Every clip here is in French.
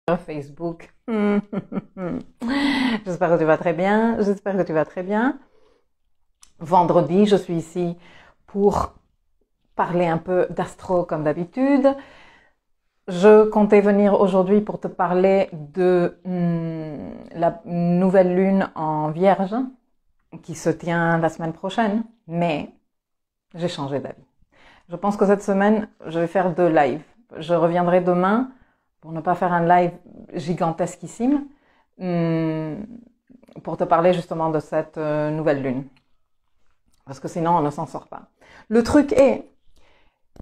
Facebook. J'espère que tu vas très bien. J'espère que tu vas très bien. Vendredi, je suis ici pour parler un peu d'astro comme d'habitude. Je comptais venir aujourd'hui pour te parler de la nouvelle lune en Vierge qui se tient la semaine prochaine, mais j'ai changé d'avis. Je pense que cette semaine, je vais faire 2 lives. Je reviendrai demain pour ne pas faire un live gigantesquissime, pour te parler justement de cette nouvelle lune. Parce que sinon, on ne s'en sort pas. Le truc est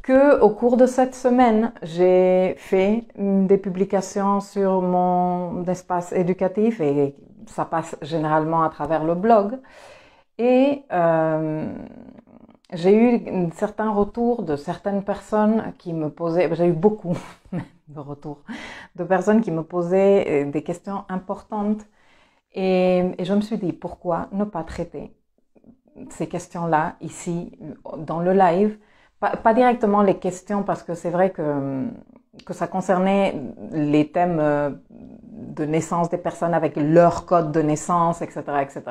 que au cours de cette semaine, j'ai fait des publications sur mon espace éducatif et ça passe généralement à travers le blog. Et j'ai eu certains retours de certaines personnes qui me posaient, j'ai eu beaucoup de retours de personnes qui me posaient des questions importantes et je me suis dit pourquoi ne pas traiter ces questions-là ici dans le live, pas directement les questions parce que c'est vrai que ça concernait les thèmes de naissance des personnes avec leur code de naissance, etc., etc.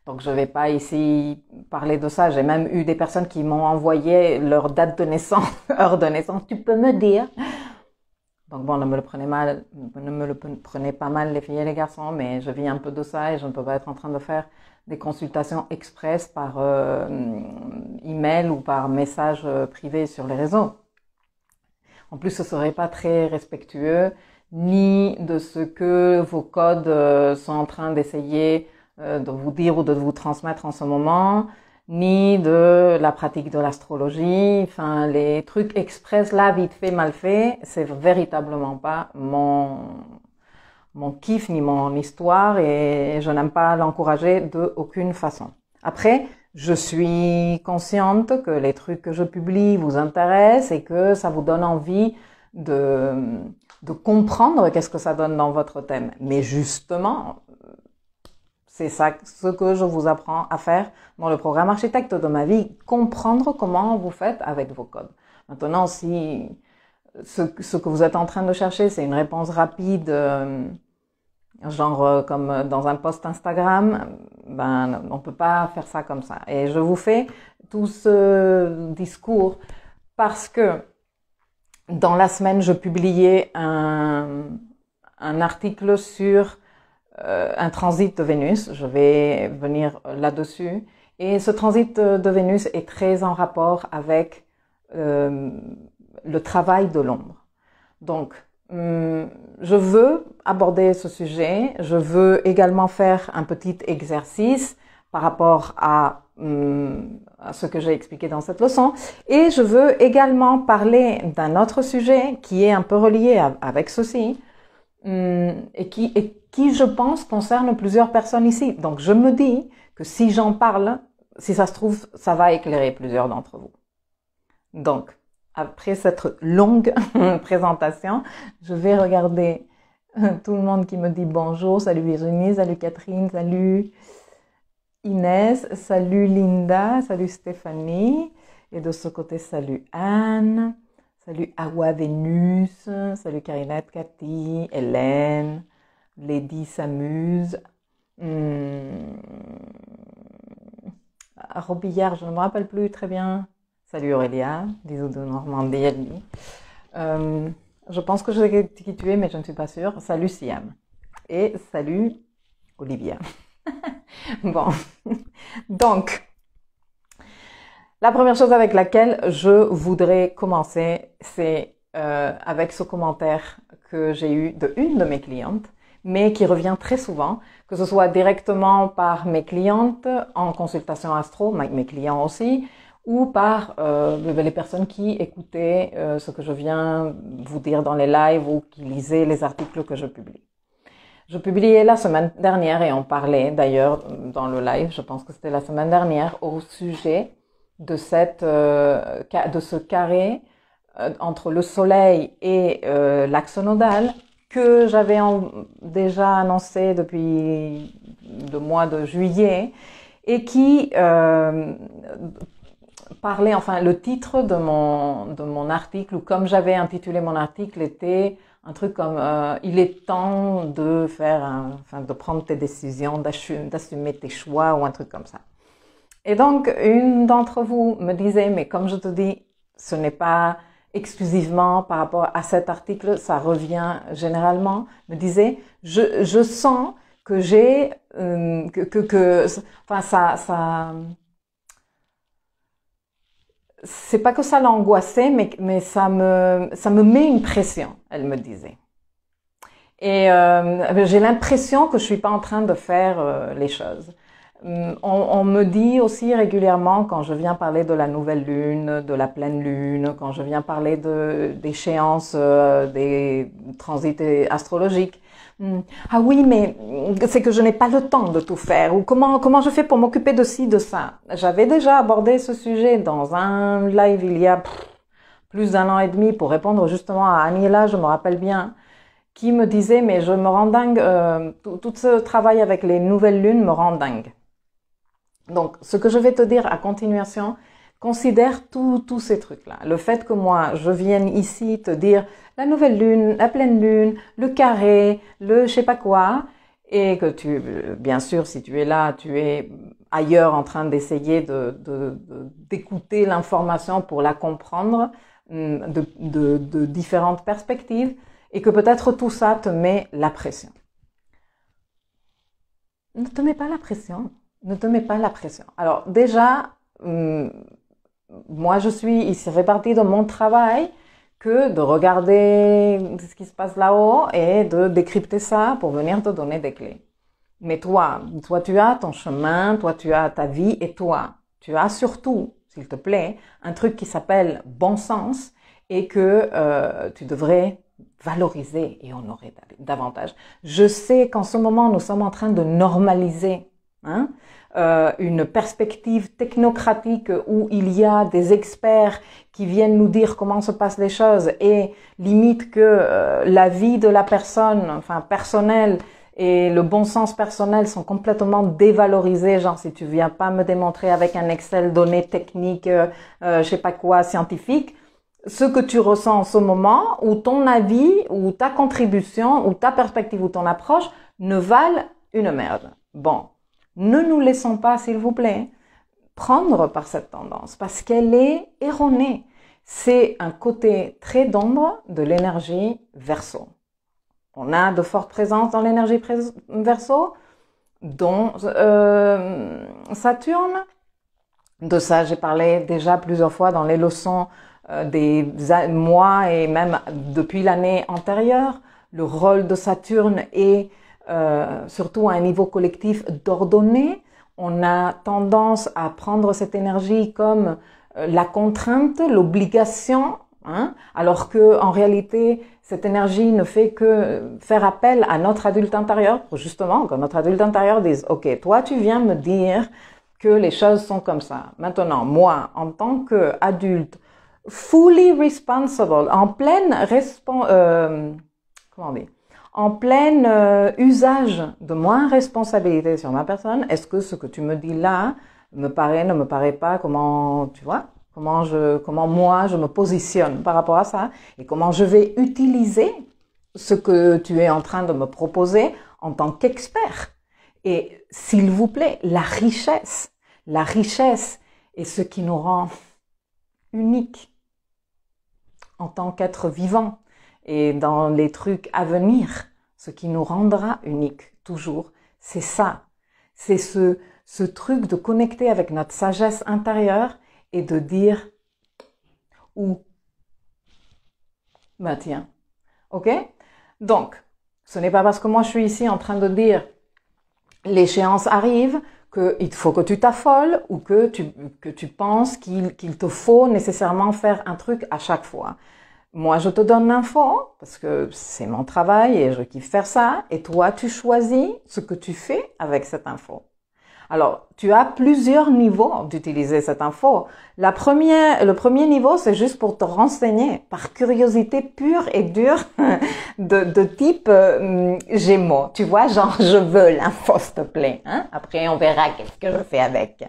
Donc je vais pas ici parler de ça. J'ai même eu des personnes qui m'ont envoyé leur date de naissance, heure de naissance. Tu peux me dire? Donc bon, ne me le prenez pas mal les filles et les garçons, mais je vis un peu de ça et je ne peux pas être en train de faire des consultations express par email ou par message privé sur les réseaux. En plus, ce serait pas très respectueux ni de ce que vos codes sont en train d'essayer de vous dire ou de vous transmettre en ce moment, ni de la pratique de l'astrologie. Enfin, les trucs express là, vite fait, mal fait, c'est véritablement pas mon kiff ni mon histoire et je n'aime pas l'encourager de aucune façon. Après, je suis consciente que les trucs que je publie vous intéressent et que ça vous donne envie de comprendre qu'est-ce que ça donne dans votre thème. Mais justement, c'est ça ce que je vous apprends à faire dans le programme Architecte de ma vie, comprendre comment vous faites avec vos codes. Maintenant, si ce que vous êtes en train de chercher, c'est une réponse rapide, genre comme dans un post Instagram, ben on peut pas faire ça comme ça. Et je vous fais tout ce discours parce que dans la semaine, je publiais un article sur un transit de Vénus. Je vais venir là-dessus. Et ce transit de Vénus est très en rapport avec le travail de l'ombre. Donc, je veux aborder ce sujet. Je veux également faire un petit exercice par rapport à ce que j'ai expliqué dans cette leçon. Et je veux également parler d'un autre sujet qui est un peu relié avec ceci et qui, je pense, concerne plusieurs personnes ici. Donc, je me dis que si j'en parle, si ça se trouve, ça va éclairer plusieurs d'entre vous. Donc, après cette longue présentation, je vais regarder tout le monde qui me dit bonjour. Salut Virginie, salut Catherine, salut Inès, salut Linda, salut Stéphanie. Et de ce côté, salut Anne, salut Awa Vénus, salut Carinette, Cathy, Hélène, Lady s'amuse. Robillard, je ne me rappelle plus très bien. Salut Aurélia, bisous de Normandie, elle dit. Je pense que je sais qui tu es, mais je ne suis pas sûre. Salut Siam. Et salut Olivia. Bon. Donc, la première chose avec laquelle je voudrais commencer, c'est avec ce commentaire que j'ai eu de une de mes clientes, mais qui revient très souvent, que ce soit directement par mes clientes en consultation astro, mes clients aussi, ou par les personnes qui écoutaient ce que je viens vous dire dans les lives ou qui lisaient les articles que je publie. Je publiais la semaine dernière et on parlait d'ailleurs dans le live, je pense que c'était la semaine dernière, au sujet de de ce carré entre le soleil et l'axe nodal que j'avais déjà annoncé depuis le mois de juillet et qui parlait, enfin le titre de mon article, ou comme j'avais intitulé mon article, était un truc comme il est temps de de prendre tes décisions, d'assumer tes choix ou un truc comme ça. Et donc, une d'entre vous me disait, mais comme je te dis, ce n'est pas exclusivement par rapport à cet article, ça revient généralement, me disait, je sens que j'ai, c'est pas que ça l'angoissait, mais ça me met une pression, elle me disait. Et j'ai l'impression que je suis pas en train de faire les choses. On me dit aussi régulièrement quand je viens parler de la nouvelle lune, de la pleine lune, quand je viens parler d'échéances, des transits astrologiques. Ah oui, mais c'est que je n'ai pas le temps de tout faire. Ou comment je fais pour m'occuper de ci, de ça. J'avais déjà abordé ce sujet dans un live il y a plus d'un an et demi pour répondre justement à Aniela, je me rappelle bien, qui me disait, mais je me rends dingue, tout ce travail avec les nouvelles lunes me rend dingue. Donc, ce que je vais te dire à continuation, considère tous ces trucs-là. Le fait que moi, je vienne ici te dire la nouvelle lune, la pleine lune, le carré, le je sais pas quoi, et que bien sûr, si tu es là, tu es ailleurs en train d'essayer d'écouter l'information pour la comprendre de différentes perspectives, et que peut-être tout ça te met la pression. Ne te mets pas la pression. Ne te mets pas la pression. Alors déjà, moi ça fait partie de mon travail que de regarder ce qui se passe là-haut et de décrypter ça pour venir te donner des clés. Mais toi tu as ton chemin, toi tu as ta vie et toi, tu as surtout, s'il te plaît, un truc qui s'appelle bon sens et que tu devrais valoriser et honorer davantage. Je sais qu'en ce moment, nous sommes en train de normaliser une perspective technocratique où il y a des experts qui viennent nous dire comment se passent les choses et limite que la vie de la personne, personnelle, et le bon sens personnel sont complètement dévalorisés. Genre, si tu viens pas me démontrer avec un Excel données techniques, je sais pas quoi, scientifique, ce que tu ressens en ce moment, ou ton avis, ou ta contribution, ou ta perspective, ou ton approche, ne valent une merde. Bon. Ne nous laissons pas, s'il vous plaît, prendre par cette tendance, parce qu'elle est erronée. C'est un côté très d'ombre de l'énergie Verseau. On a de fortes présences dans l'énergie Verseau, dont Saturne. De ça, j'ai parlé déjà plusieurs fois dans les leçons des mois et même depuis l'année antérieure. Le rôle de Saturne est surtout à un niveau collectif d'ordonner. On a tendance à prendre cette énergie comme la contrainte, l'obligation, alors que en réalité cette énergie ne fait que faire appel à notre adulte intérieur pour justement que notre adulte intérieur dise ok, toi tu viens me dire que les choses sont comme ça. Maintenant, moi en tant qu'adulte fully responsible, en pleine en plein usage de ma responsabilité sur ma personne, est-ce que ce que tu me dis là me paraît, ne me paraît pas, comment, tu vois, comment moi je me positionne par rapport à ça et comment je vais utiliser ce que tu es en train de me proposer en tant qu'expert. Et s'il vous plaît, la richesse est ce qui nous rend uniques en tant qu'être vivant. Et dans les trucs à venir, ce qui nous rendra uniques, toujours, c'est ça. C'est ce truc de connecter avec notre sagesse intérieure et de dire où. Ben tiens, ok? Donc, ce n'est pas parce que moi je suis ici en train de dire l'échéance arrive qu'il faut que tu t'affoles ou que tu penses qu'il te faut nécessairement faire un truc à chaque fois. Moi, je te donne l'info parce que c'est mon travail et je kiffe faire ça. Et toi, tu choisis ce que tu fais avec cette info. Alors, tu as plusieurs niveaux d'utiliser cette info. Le premier niveau, c'est juste pour te renseigner par curiosité pure et dure de type Gémeaux. Tu vois, genre, je veux l'info, s'il te plaît. Après, on verra qu'est-ce que je fais avec.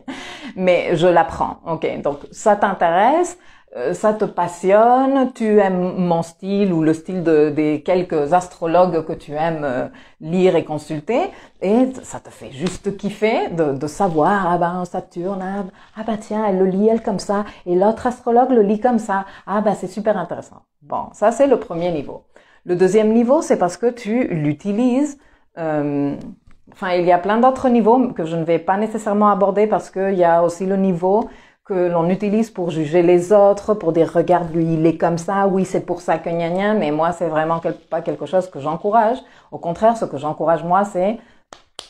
Mais je la prends. Ok, donc ça t'intéresse. ça te passionne, tu aimes mon style ou le style des quelques astrologues que tu aimes lire et consulter, et ça te fait juste kiffer de savoir, ah ben Saturne, ah ben tiens, elle le lit elle comme ça, et l'autre astrologue le lit comme ça, ah ben c'est super intéressant. Bon, ça c'est le premier niveau. Le deuxième niveau, c'est parce que tu l'utilises. Enfin, il y a plein d'autres niveaux que je ne vais pas nécessairement aborder parce qu'il y a aussi le niveau que l'on utilise pour juger les autres, pour dire regarde lui il est comme ça, oui c'est pour ça que gna gna, mais moi c'est vraiment pas quelque chose que j'encourage. Au contraire, ce que j'encourage moi c'est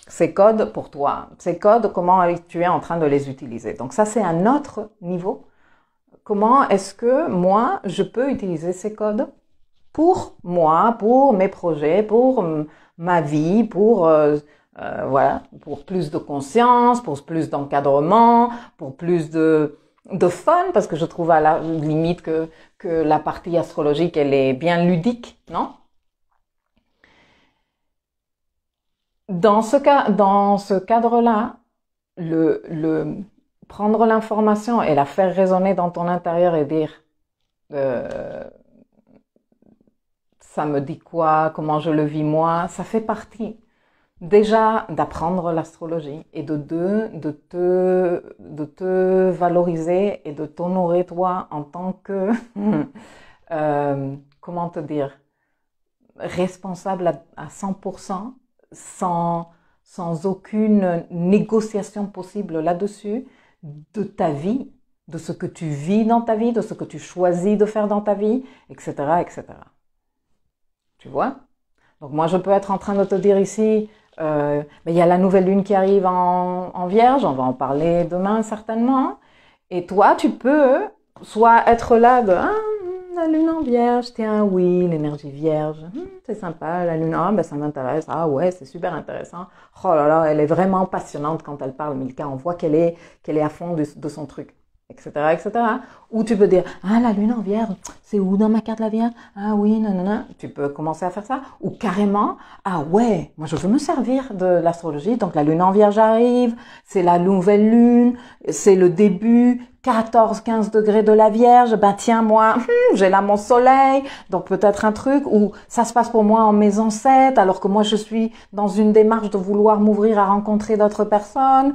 ces codes pour toi, ces codes comment tu es en train de les utiliser. Donc ça c'est un autre niveau. Comment est-ce que moi je peux utiliser ces codes pour moi, pour mes projets, pour ma vie, pour voilà, pour plus de conscience, pour plus d'encadrement, pour plus de fun, parce que je trouve à la limite que la partie astrologique, elle est bien ludique, non? Dans ce cadre-là, prendre l'information et la faire résonner dans ton intérieur et dire ça me dit quoi, comment je le vis moi, ça fait partie. Déjà, d'apprendre l'astrologie et de te valoriser et de t'honorer toi en tant que, comment te dire, responsable à 100%, sans aucune négociation possible là-dessus, de ta vie, de ce que tu vis dans ta vie, de ce que tu choisis de faire dans ta vie, etc., etc. Tu vois? Donc moi, je peux être en train de te dire ici, mais il y a la nouvelle lune qui arrive en Vierge, on va en parler demain certainement. Et toi, tu peux soit être là de la lune en Vierge, tiens, oui, l'énergie Vierge, c'est sympa, la lune, ben ça m'intéresse, ah ouais, c'est super intéressant. Oh là là, elle est vraiment passionnante quand elle parle, Milka, on voit qu'elle est à fond de son truc, etc., etc. Ou tu peux dire, la lune en Vierge, c'est où dans ma carte la Vierge? Ah oui, non, non, non. Tu peux commencer à faire ça. Ou carrément, ah ouais, moi je veux me servir de l'astrologie, donc la lune en Vierge arrive, c'est la nouvelle lune, c'est le début, 14-15 degrés de la Vierge, ben tiens moi, j'ai là mon soleil, donc peut-être un truc où ça se passe pour moi en maison 7, alors que moi je suis dans une démarche de vouloir m'ouvrir à rencontrer d'autres personnes.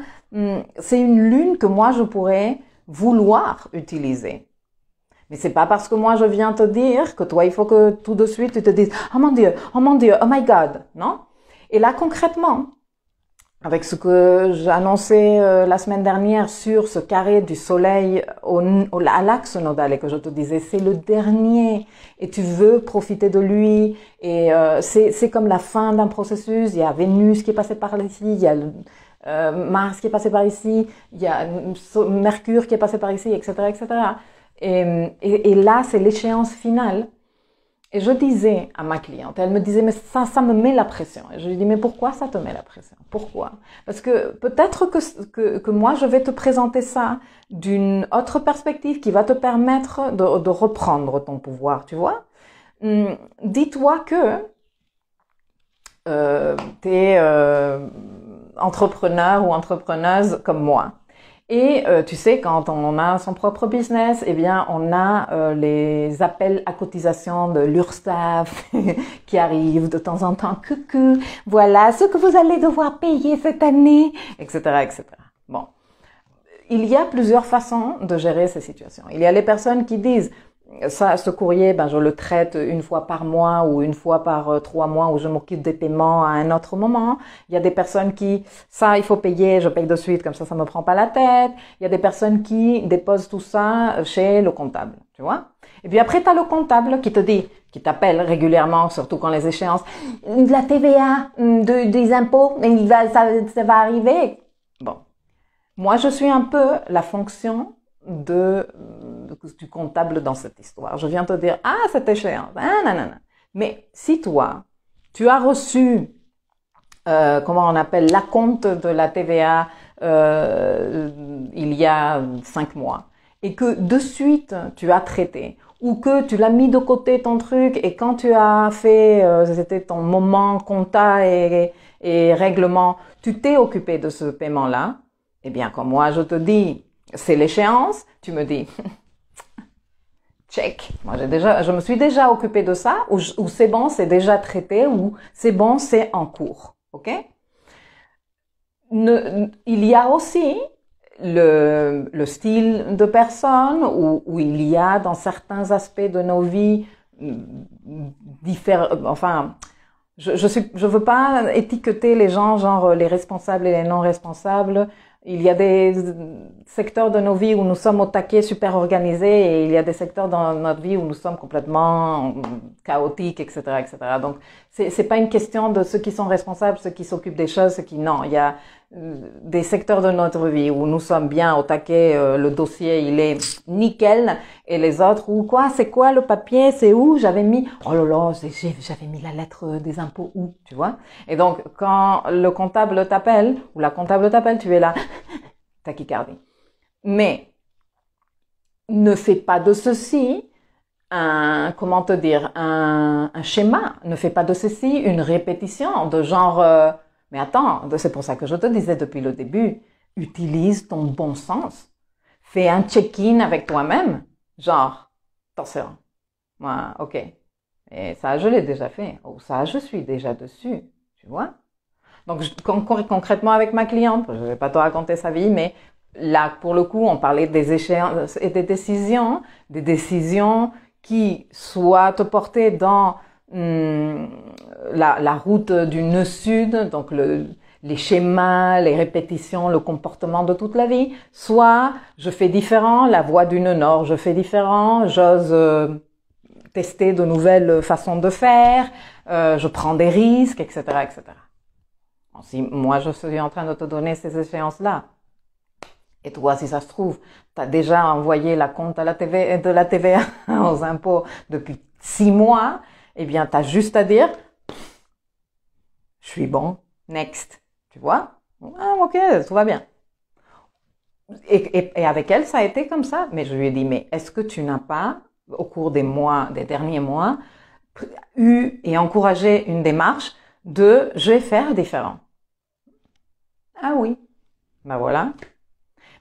C'est une lune que moi je pourrais vouloir utiliser. Mais c'est pas parce que moi je viens te dire que toi il faut que tout de suite tu te dises oh mon Dieu, oh my God, non? Et là concrètement, avec ce que j'ai annoncé la semaine dernière sur ce carré du soleil à l'axe nodal et que je te disais c'est le dernier et tu veux profiter de lui et c'est comme la fin d'un processus. Il y a Vénus qui est passée par ici, il y a Mars qui est passé par ici, il y a Mercure qui est passé par ici, etc., etc. Et là, c'est l'échéance finale. Et je disais à ma cliente, elle me disait, mais ça me met la pression. Et je lui dis, mais pourquoi ça te met la pression? Pourquoi? Parce que peut-être que moi, je vais te présenter ça d'une autre perspective qui va te permettre de reprendre ton pouvoir, tu vois? Dis-toi que t'es entrepreneur ou entrepreneuse comme moi. Et tu sais, quand on a son propre business, eh bien, on a les appels à cotisation de l'URSSAF qui arrivent de temps en temps. Coucou, voilà ce que vous allez devoir payer cette année, etc., etc. Bon, il y a plusieurs façons de gérer ces situations. Il y a les personnes qui disent ça, ce courrier, je le traite une fois par mois ou une fois par 3 mois où je m'occupe des paiements à un autre moment. Il y a des personnes qui, ça, il faut payer, je paye de suite, comme ça me prend pas la tête. Il y a des personnes qui déposent tout ça chez le comptable, tu vois. Et puis après, t'as le comptable qui te dit, qui t'appelle régulièrement, surtout quand les échéances, de la TVA, des impôts, ça va arriver. Bon. Moi, je suis un peu la fonction du comptable dans cette histoire. Je viens te dire, cette échéance, nanana. Mais si toi, tu as reçu, comment on appelle, l'acompte de la TVA il y a 5 mois, et que de suite, tu as traité, ou que tu l'as mis de côté ton truc, et quand tu as fait, c'était ton moment compta et règlement, tu t'es occupé de ce paiement-là, eh bien, comme moi je te dis, c'est l'échéance, tu me dis, check. Moi, je me suis déjà occupée de ça, ou c'est bon, c'est déjà traité, ou c'est bon, c'est en cours. Ok? Il y a aussi le style de personne où il y a dans certains aspects de nos vies différents. Enfin, je veux pas étiqueter les gens genre les responsables et les non responsables. Il y a des secteurs de nos vies où nous sommes au taquet, super organisés, et il y a des secteurs dans notre vie où nous sommes complètement chaotiques, etc., etc. Donc, c'est pas une question de ceux qui sont responsables, ceux qui s'occupent des choses, ceux qui non. Il y a des secteurs de notre vie où nous sommes bien au taquet, le dossier il est nickel, et les autres où quoi, c'est quoi le papier, c'est où, j'avais mis, oh là là, j'avais mis la lettre des impôts où, tu vois. Et donc quand le comptable t'appelle ou la comptable t'appelle, tu es là, tachycardie. Mais ne fais pas de ceci comment te dire, un schéma, ne fais pas de ceci une répétition de genre mais attends, c'est pour ça que je te disais depuis le début, utilise ton bon sens. Fais un check-in avec toi-même. Genre, attention, moi, ok. Et ça, je l'ai déjà fait. Ou ça, je suis déjà dessus. Tu vois? Donc, concrètement avec ma cliente, je vais pas te raconter sa vie, mais là, pour le coup, on parlait des échéances et des décisions qui soit te porter dans la route du nœud sud, donc les schémas, les répétitions, le comportement de toute la vie, soit je fais différent, la voie du nœud nord, je fais différent, j'ose tester de nouvelles façons de faire, je prends des risques, etc., etc. Bon, si moi je suis en train de te donner ces échéances-là, et toi, si ça se trouve, tu as déjà envoyé la compte à de la TVA aux impôts depuis 6 mois, eh bien, tu as juste à dire, je suis bon, next. Tu vois? Ah, ok, tout va bien. Et avec elle, ça a été comme ça. Mais je lui ai dit, mais est-ce que tu n'as pas, au cours des derniers mois, eu et encouragé une démarche de je vais faire différent? Ah oui. Ben voilà.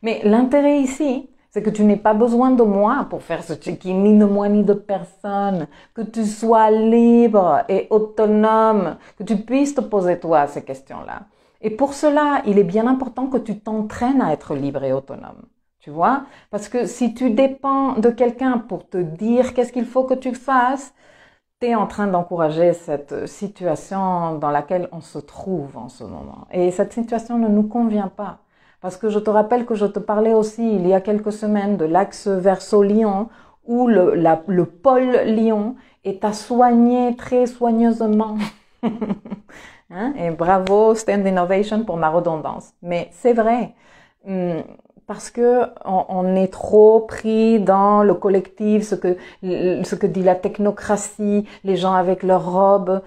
Mais l'intérêt ici, c'est que tu n'aies pas besoin de moi pour faire ce check-in, ni de moi, ni de personne. Que tu sois libre et autonome, que tu puisses te poser toi ces questions-là. Et pour cela, il est bien important que tu t'entraînes à être libre et autonome. Tu vois? Parce que si tu dépends de quelqu'un pour te dire qu'est-ce qu'il faut que tu fasses, tu es en train d'encourager cette situation dans laquelle on se trouve en ce moment. Et cette situation ne nous convient pas. Parce que je te rappelle que je te parlais aussi il y a quelques semaines de l'axe Verseau-Lion, où le pôle Lion est à soigner très soigneusement. Hein? Et bravo Stand Innovation pour ma redondance. Mais c'est vrai, parce que on est trop pris dans le collectif, ce que dit la technocratie, les gens avec leurs robes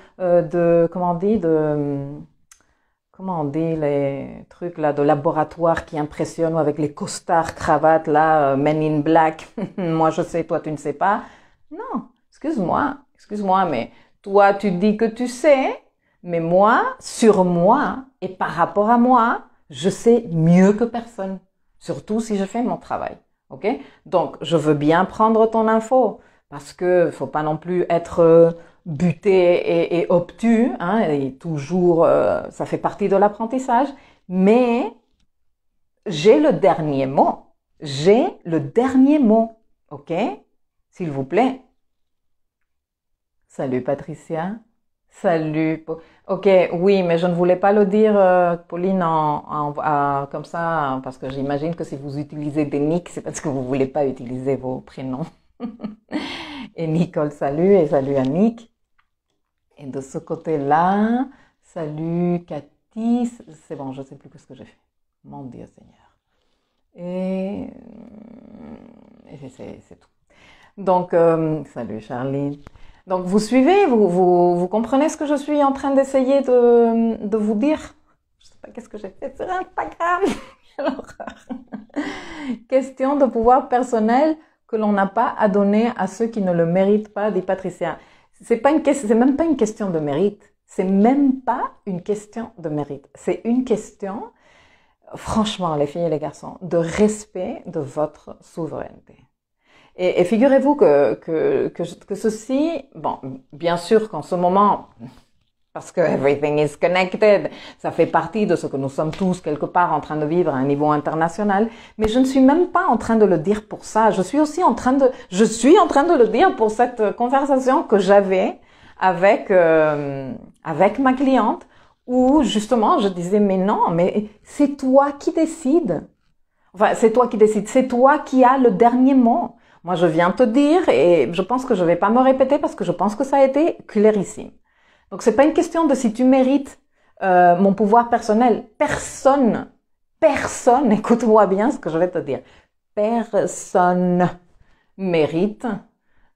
comment on dit les trucs là de laboratoire qui impressionnent, avec les costards, cravates là, Men in Black. Moi je sais, toi tu ne sais pas. Non, excuse-moi, mais toi tu dis que tu sais, mais moi, sur moi et par rapport à moi, je sais mieux que personne. Surtout si je fais mon travail. Ok? Donc je veux bien prendre ton info parce que faut pas non plus être buté et obtus, hein, et toujours, ça fait partie de l'apprentissage, mais j'ai le dernier mot. J'ai le dernier mot, ok? S'il vous plaît. Salut Patricia. Salut. Ok, oui, mais je ne voulais pas le dire, Pauline, comme ça, parce que j'imagine que si vous utilisez des nicks, c'est parce que vous voulez pas utiliser vos prénoms. Et Nicole, salut, et salut à Nick. Et de ce côté-là, salut Cathy, c'est bon, je ne sais plus ce que j'ai fait. Mon Dieu Seigneur. Et c'est tout. Donc, salut Charline. Donc, vous suivez, vous comprenez ce que je suis en train d'essayer de vous dire? Je ne sais pas qu'est-ce que j'ai fait sur Instagram. Quelle horreur. Question de pouvoir personnel que l'on n'a pas à donner à ceux qui ne le méritent pas, dit Patricia. C'est même pas une question de mérite. C'est même pas une question de mérite. C'est une question, franchement, les filles et les garçons, de respect de votre souveraineté. Et figurez-vous que ceci, bon, bien sûr qu'en ce moment, parce que everything is connected, ça fait partie de ce que nous sommes tous quelque part en train de vivre à un niveau international, mais je ne suis même pas en train de le dire pour ça. Je suis en train de le dire pour cette conversation que j'avais avec ma cliente, où justement je disais mais non, mais c'est toi qui décides. Enfin, c'est toi qui décides, c'est toi qui as le dernier mot. Moi, je viens te dire, et je pense que je vais pas me répéter parce que je pense que ça a été clairissime. Donc, c'est pas une question de si tu mérites mon pouvoir personnel. Personne, écoute-moi bien ce que je vais te dire. Personne mérite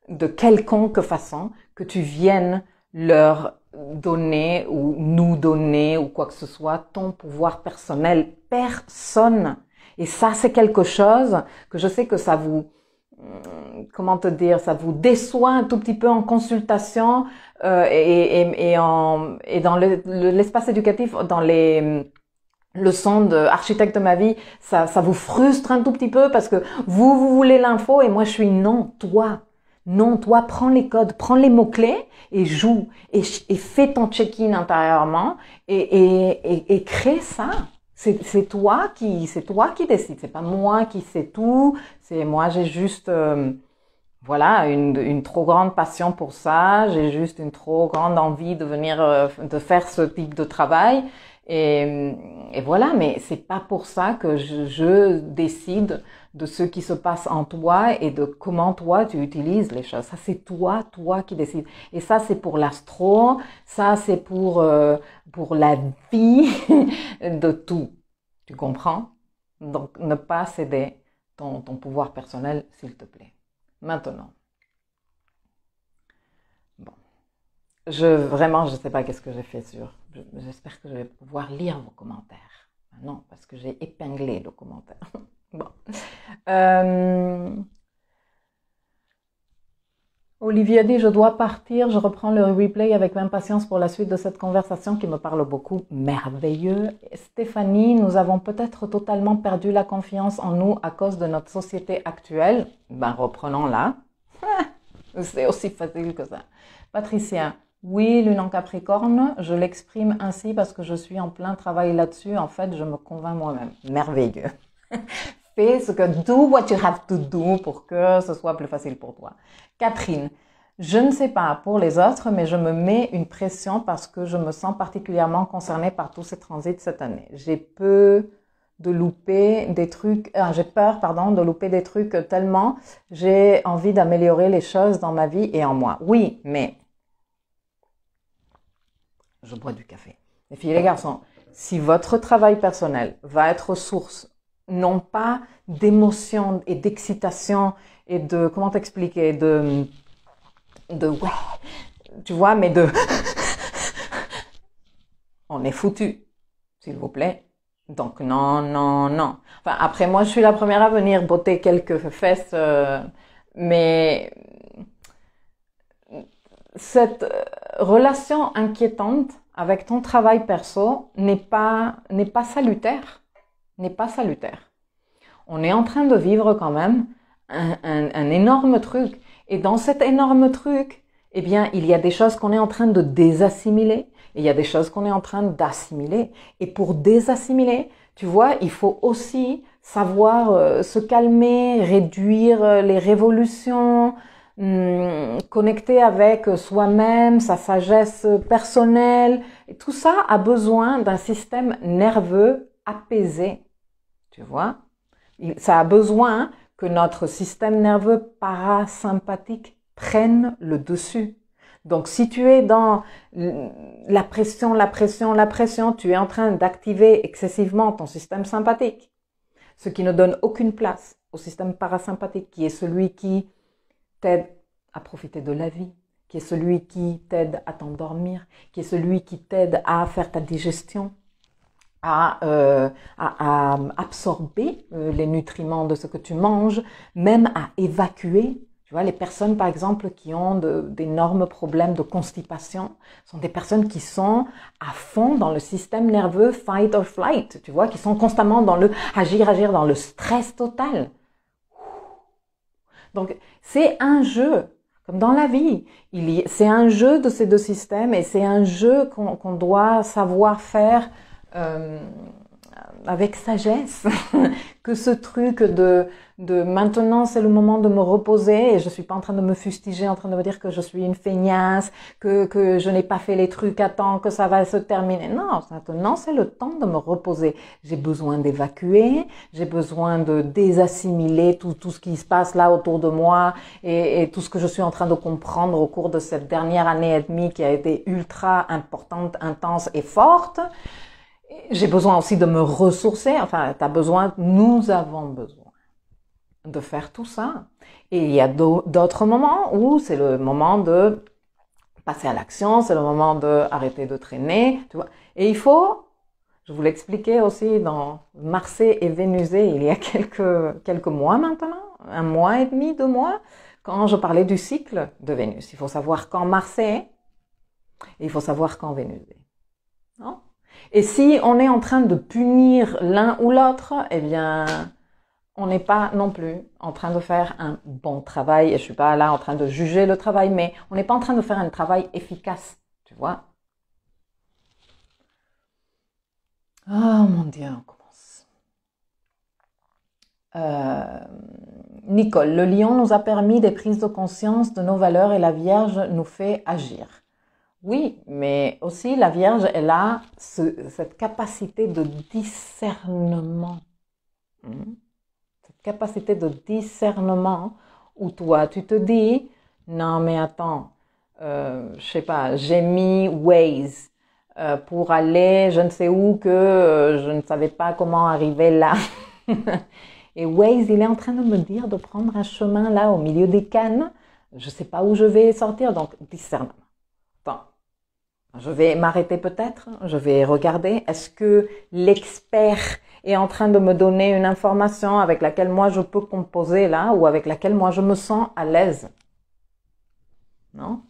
de quelconque façon que tu viennes leur donner ou nous donner ou quoi que ce soit ton pouvoir personnel. Personne. Et ça, c'est quelque chose que je sais que ça vous, comment te dire, ça vous déçoit un tout petit peu en consultation et dans l'espace éducatif, dans les leçons d'architecte de ma vie, ça vous frustre un tout petit peu parce que vous voulez l'info et moi je suis non, toi. Non, toi, prends les codes, prends les mots-clés et joue et fais ton check-in intérieurement et crée ça. C'est toi qui décide. C'est pas moi qui sais tout. C'est moi, j'ai juste, voilà, une trop grande passion pour ça. J'ai juste une trop grande envie de venir, de faire ce type de travail. Et voilà, mais c'est pas pour ça que je décide de ce qui se passe en toi et de comment toi tu utilises les choses. Ça, c'est toi qui décides. Et ça, c'est pour l'astro, ça, c'est pour la vie de tout. Tu comprends? Donc, ne pas céder ton pouvoir personnel, s'il te plaît. Maintenant. Bon. Vraiment, je sais pas qu'est-ce que j'ai fait j'espère que je vais pouvoir lire vos commentaires. Non, parce que j'ai épinglé le commentaire. Bon. Olivier dit, je dois partir, je reprends le replay avec impatience pour la suite de cette conversation qui me parle beaucoup. Merveilleux. Stéphanie, nous avons peut-être totalement perdu la confiance en nous à cause de notre société actuelle. Ben, reprenons-la. C'est aussi facile que ça. Patricia, oui, lune en Capricorne, je l'exprime ainsi parce que je suis en plein travail là-dessus. En fait, je me convainc moi-même. Merveilleux. Fais do what you have to do pour que ce soit plus facile pour toi. Catherine, je ne sais pas pour les autres, mais je me mets une pression parce que je me sens particulièrement concernée par tous ces transits cette année. J'ai peur de louper des trucs tellement j'ai envie d'améliorer les choses dans ma vie et en moi. Oui, mais je bois du café. Les filles et les garçons, si votre travail personnel va être source non pas d'émotion et d'excitation et de, comment t'expliquer, de ouais, tu vois, mais on est foutu, s'il vous plaît. Donc non. Enfin, après moi, je suis la première à venir botter quelques fesses, mais cette relation inquiétante avec ton travail perso n'est pas salutaire. On est en train de vivre quand même un énorme truc. Et dans cet énorme truc, eh bien, il y a des choses qu'on est en train de désassimiler et il y a des choses qu'on est en train d'assimiler. Et pour désassimiler, tu vois, il faut aussi savoir se calmer, réduire les révolutions, connecter avec soi-même, sa sagesse personnelle. Et tout ça a besoin d'un système nerveux apaisé. Tu vois, ça a besoin que notre système nerveux parasympathique prenne le dessus. Donc, si tu es dans la pression, tu es en train d'activer excessivement ton système sympathique, ce qui ne donne aucune place au système parasympathique, qui est celui qui t'aide à profiter de la vie, qui est celui qui t'aide à t'endormir, qui est celui qui t'aide à faire ta digestion, à absorber les nutriments de ce que tu manges, même à évacuer. Tu vois, les personnes, par exemple, qui ont d'énormes problèmes de constipation, sont des personnes qui sont à fond dans le système nerveux fight or flight, tu vois, qui sont constamment dans le agir, dans le stress total. Donc, c'est un jeu, comme dans la vie. C'est un jeu de ces deux systèmes et c'est un jeu qu'on doit savoir faire avec sagesse. Que ce truc de maintenant c'est le moment de me reposer et je suis pas en train de me fustiger, en train de me dire que je suis une feignasse, que je n'ai pas fait les trucs à temps, que ça va se terminer. Non, maintenant c'est le temps de me reposer. J'ai besoin d'évacuer, j'ai besoin de désassimiler tout ce qui se passe là autour de moi et tout ce que je suis en train de comprendre au cours de cette dernière année et demie qui a été ultra importante, intense et forte. J'ai besoin aussi de me ressourcer. Enfin, nous avons besoin de faire tout ça. Et il y a d'autres moments où c'est le moment de passer à l'action, c'est le moment de arrêter de traîner, tu vois. Et je vous l'expliquais aussi dans Marsé et Vénusée il y a quelques mois maintenant, 1 mois et demi, 2 mois, quand je parlais du cycle de Vénus. Il faut savoir quand Marsé et il faut savoir quand Vénusée. Non? Et si on est en train de punir l'un ou l'autre, eh bien, on n'est pas non plus en train de faire un bon travail. Et je suis pas là en train de juger le travail, mais on n'est pas en train de faire un travail efficace, tu vois. Oh mon Dieu, on commence. Nicole, le lion nous a permis des prises de conscience de nos valeurs et la Vierge nous fait agir. Oui, mais aussi la Vierge, elle a cette capacité de discernement. Cette capacité de discernement où toi, tu te dis, non mais attends, je sais pas, j'ai mis Waze pour aller je ne sais où que je ne savais pas comment arriver là. Et Waze, il est en train de me dire de prendre un chemin là au milieu des cannes. Je sais pas où je vais sortir, donc discernement. Attends. Je vais m'arrêter peut-être, je vais regarder, est-ce que l'expert est en train de me donner une information avec laquelle moi je peux composer là, ou avec laquelle moi je me sens à l'aise? Non?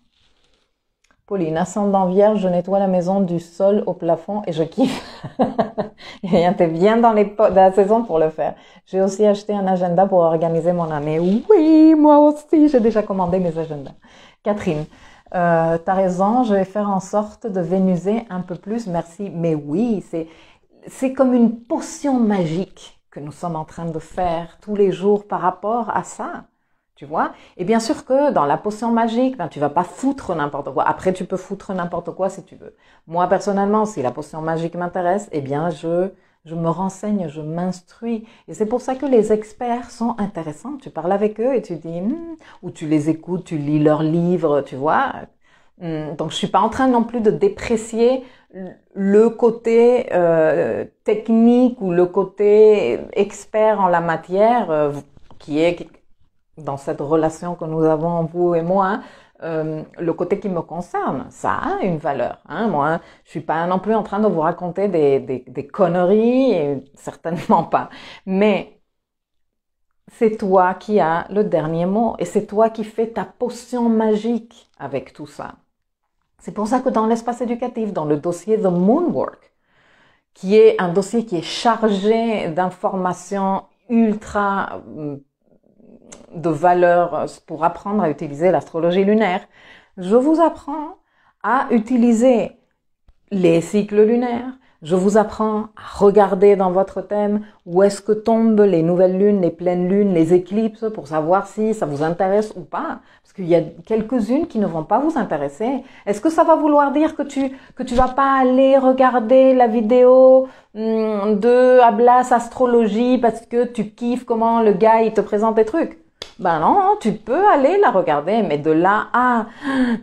Pauline, ascendant Vierge, je nettoie la maison du sol au plafond et je kiffe. T'es bien dans la saison pour le faire. J'ai aussi acheté un agenda pour organiser mon année. Oui, moi aussi, j'ai déjà commandé mes agendas. Catherine, t'as raison, je vais faire en sorte de vénuser un peu plus, merci. Mais oui, c'est comme une potion magique que nous sommes en train de faire tous les jours par rapport à ça. Tu vois? Et bien sûr que dans la potion magique, tu vas pas foutre n'importe quoi. Après, tu peux foutre n'importe quoi si tu veux. Moi, personnellement, si la potion magique m'intéresse, eh bien, je me renseigne, je m'instruis. Et c'est pour ça que les experts sont intéressants. Tu parles avec eux et tu dis, ou tu les écoutes, tu lis leurs livres, tu vois. Donc, je suis pas en train non plus de déprécier le côté technique ou le côté expert en la matière qui est dans cette relation que nous avons, vous et moi, le côté qui me concerne, ça a une valeur. Hein. Moi, je suis pas non plus en train de vous raconter des conneries, et certainement pas. Mais c'est toi qui as le dernier mot et c'est toi qui fais ta potion magique avec tout ça. C'est pour ça que dans l'espace éducatif, dans le dossier The Moonwork, qui est un dossier qui est chargé d'informations ultra de valeur pour apprendre à utiliser l'astrologie lunaire, je vous apprends à utiliser les cycles lunaires, je vous apprends à regarder dans votre thème où est-ce que tombent les nouvelles lunes, les pleines lunes, les éclipses pour savoir si ça vous intéresse ou pas. Parce qu'il y a quelques-unes qui ne vont pas vous intéresser. Est-ce que ça va vouloir dire que tu vas pas aller regarder la vidéo de Ablas Astrologie parce que tu kiffes comment le gars il te présente des trucs? Ben non, tu peux aller la regarder, mais de là à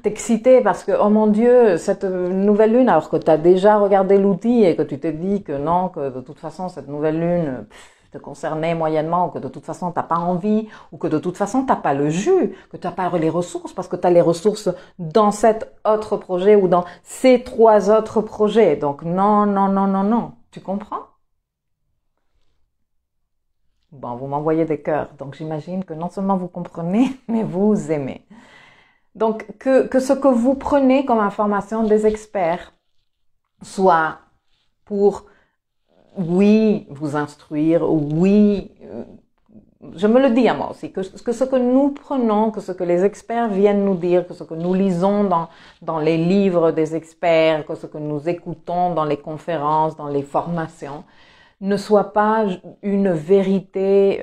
t'exciter parce que, oh mon Dieu, cette nouvelle lune, alors que tu as déjà regardé l'outil et que tu t'es dit que non, que de toute façon, cette nouvelle lune te concernait moyennement, ou que de toute façon, t'as pas envie, ou que de toute façon, t'as pas le jus, que tu n'as pas les ressources, parce que tu as les ressources dans cet autre projet ou dans ces 3 autres projets. Donc non, non, non, non, non. Tu comprends? Bon, vous m'envoyez des cœurs, donc j'imagine que non seulement vous comprenez, mais vous aimez. Donc, que ce que vous prenez comme information des experts soit pour, oui, vous instruire, oui, je me le dis à moi aussi, que ce que nous prenons, que ce que les experts viennent nous dire, que ce que nous lisons dans les livres des experts, que ce que nous écoutons dans les conférences, dans les formations, ne soit pas une vérité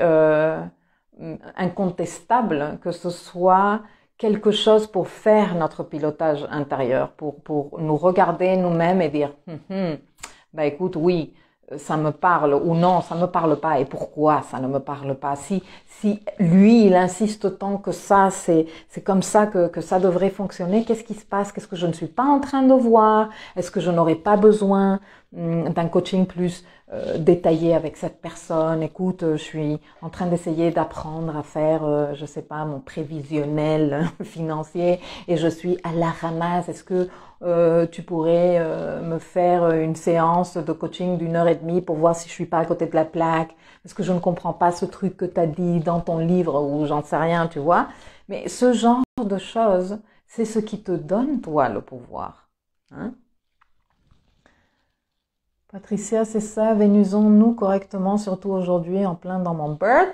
incontestable, que ce soit quelque chose pour faire notre pilotage intérieur, pour nous regarder nous-mêmes et dire bah écoute, oui, ça me parle ou non, ça me parle pas et pourquoi ça ne me parle pas. Si lui, il insiste tant que ça, c'est comme ça que ça devrait fonctionner, qu'est-ce qui se passe? Qu'est-ce que je ne suis pas en train de voir? Est-ce que je n'aurais pas besoin d'un coaching plus détaillé avec cette personne? Écoute, je suis en train d'essayer d'apprendre à faire, je sais pas, mon prévisionnel financier et je suis à la ramasse. Est-ce que tu pourrais me faire une séance de coaching d'1 heure et demie pour voir si je suis pas à côté de la plaque? Est-ce que je ne comprends pas ce truc que tu as dit dans ton livre ou j'en sais rien, tu vois? Mais ce genre de choses, c'est ce qui te donne, toi, le pouvoir. Hein? Patricia, c'est ça, vénusons-nous correctement, surtout aujourd'hui, en plein dans mon birthday.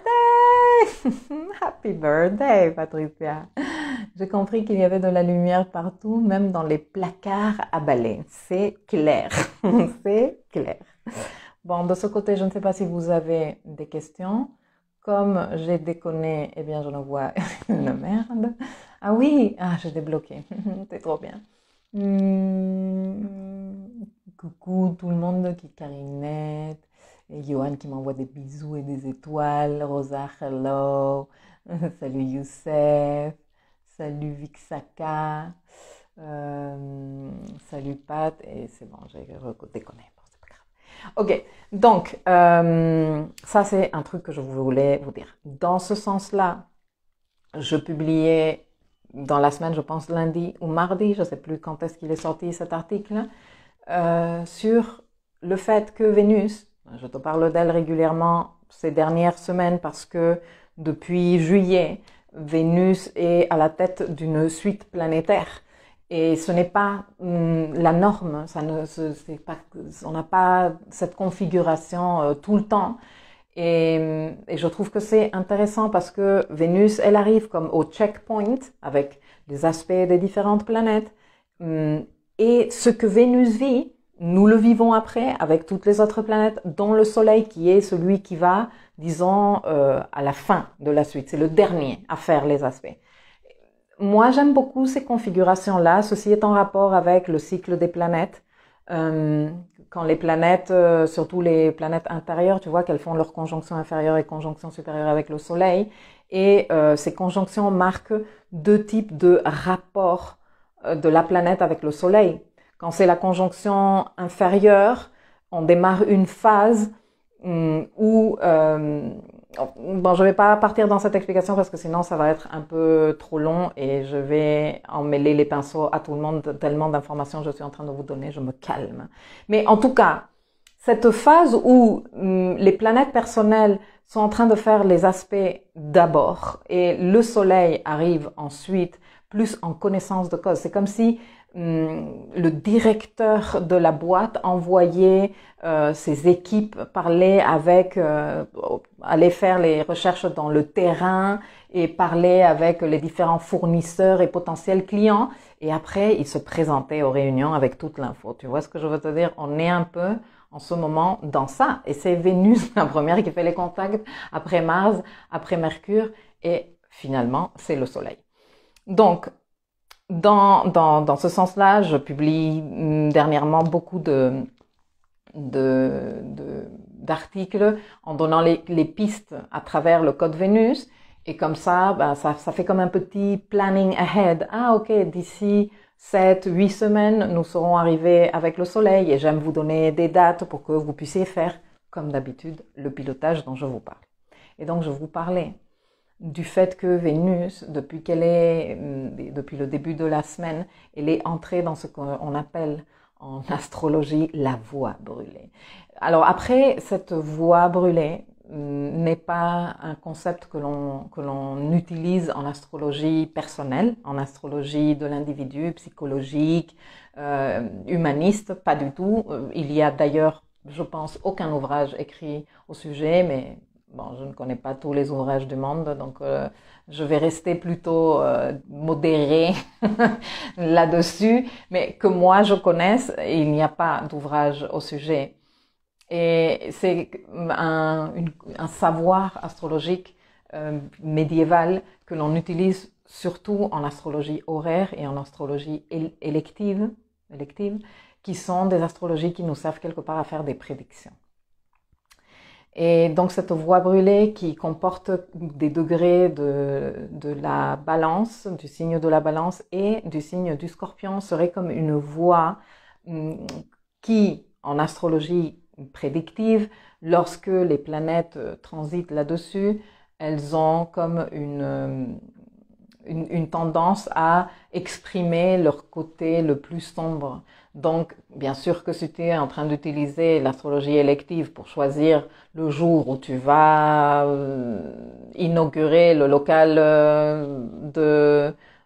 Happy birthday, Patricia. J'ai compris qu'il y avait de la lumière partout, même dans les placards à balai. C'est clair. C'est clair. Bon, de ce côté, je ne sais pas si vous avez des questions. Comme j'ai déconné, eh bien, je ne vois une merde. Ah oui, j'ai débloqué. C'est trop bien. Coucou tout le monde qui carinette, et Johan qui m'envoie des bisous et des étoiles, Rosa, hello, salut Youssef, salut Vixaka, salut Pat, et c'est bon, j'ai déconné, bon, c'est pas grave. Ok, donc, ça c'est un truc que je voulais vous dire. Dans ce sens-là, je publiais dans la semaine, je pense lundi ou mardi, je ne sais plus quand est-ce qu'il est sorti cet article, sur le fait que Vénus, je te parle d'elle régulièrement ces dernières semaines parce que depuis juillet, Vénus est à la tête d'une suite planétaire. Et ce n'est pas la norme, on n'a pas cette configuration tout le temps. Et je trouve que c'est intéressant parce que Vénus, elle arrive comme au checkpoint avec les aspects des différentes planètes. Et ce que Vénus vit, nous le vivons après avec toutes les autres planètes, dont le Soleil qui est celui qui va, disons, à la fin de la suite. C'est le dernier à faire les aspects. Moi, j'aime beaucoup ces configurations-là. Ceci est en rapport avec le cycle des planètes. Quand les planètes, surtout les planètes intérieures, tu vois qu'elles font leur conjonction inférieure et conjonction supérieure avec le Soleil. Et ces conjonctions marquent deux types de rapports de la planète avec le Soleil. Quand c'est la conjonction inférieure, on démarre une phase où bon, je vais pas partir dans cette explication parce que sinon ça va être un peu trop long et je vais emmêler les pinceaux à tout le monde, tellement d'informations je suis en train de vous donner, je me calme. Mais en tout cas, cette phase où les planètes personnelles sont en train de faire les aspects d'abord et le Soleil arrive ensuite, plus en connaissance de cause. C'est comme si le directeur de la boîte envoyait ses équipes parler avec, aller faire les recherches dans le terrain et parler avec les différents fournisseurs et potentiels clients. Et après, il se présentait aux réunions avec toute l'info. Tu vois ce que je veux te dire? On est un peu en ce moment dans ça. Et c'est Vénus, la première, qui fait les contacts, après Mars, après Mercure, et finalement, c'est le Soleil. Donc, dans ce sens-là, je publie dernièrement beaucoup d'articles en donnant les pistes à travers le code Vénus. Et comme ça, ben, ça fait comme un petit planning ahead. Ah, ok, d'ici 7-8 semaines, nous serons arrivés avec le Soleil et j'aime vous donner des dates pour que vous puissiez faire, comme d'habitude, le pilotage dont je vous parle. Et donc, je vous parlais du fait que Vénus, depuis le début de la semaine, elle est entrée dans ce qu'on appelle en astrologie la voie brûlée. Alors après, cette voie brûlée n'est pas un concept que l'on utilise en astrologie personnelle, en astrologie de l'individu, psychologique, humaniste, pas du tout. Il y a d'ailleurs, je pense, aucun ouvrage écrit au sujet, mais Bon, je ne connais pas tous les ouvrages du monde, donc je vais rester plutôt modérée là-dessus, mais que moi je connaisse, il n'y a pas d'ouvrage au sujet. Et c'est un savoir astrologique médiéval que l'on utilise surtout en astrologie horaire et en astrologie élective, qui sont des astrologies qui nous servent quelque part à faire des prédictions. Et donc cette voie brûlée qui comporte des degrés de la balance, du signe de la balance et du signe du scorpion serait comme une voie qui, en astrologie prédictive, lorsque les planètes transitent là-dessus, elles ont comme une tendance à exprimer leur côté le plus sombre. Donc, bien sûr que si tu es en train d'utiliser l'astrologie élective pour choisir le jour où tu vas inaugurer le local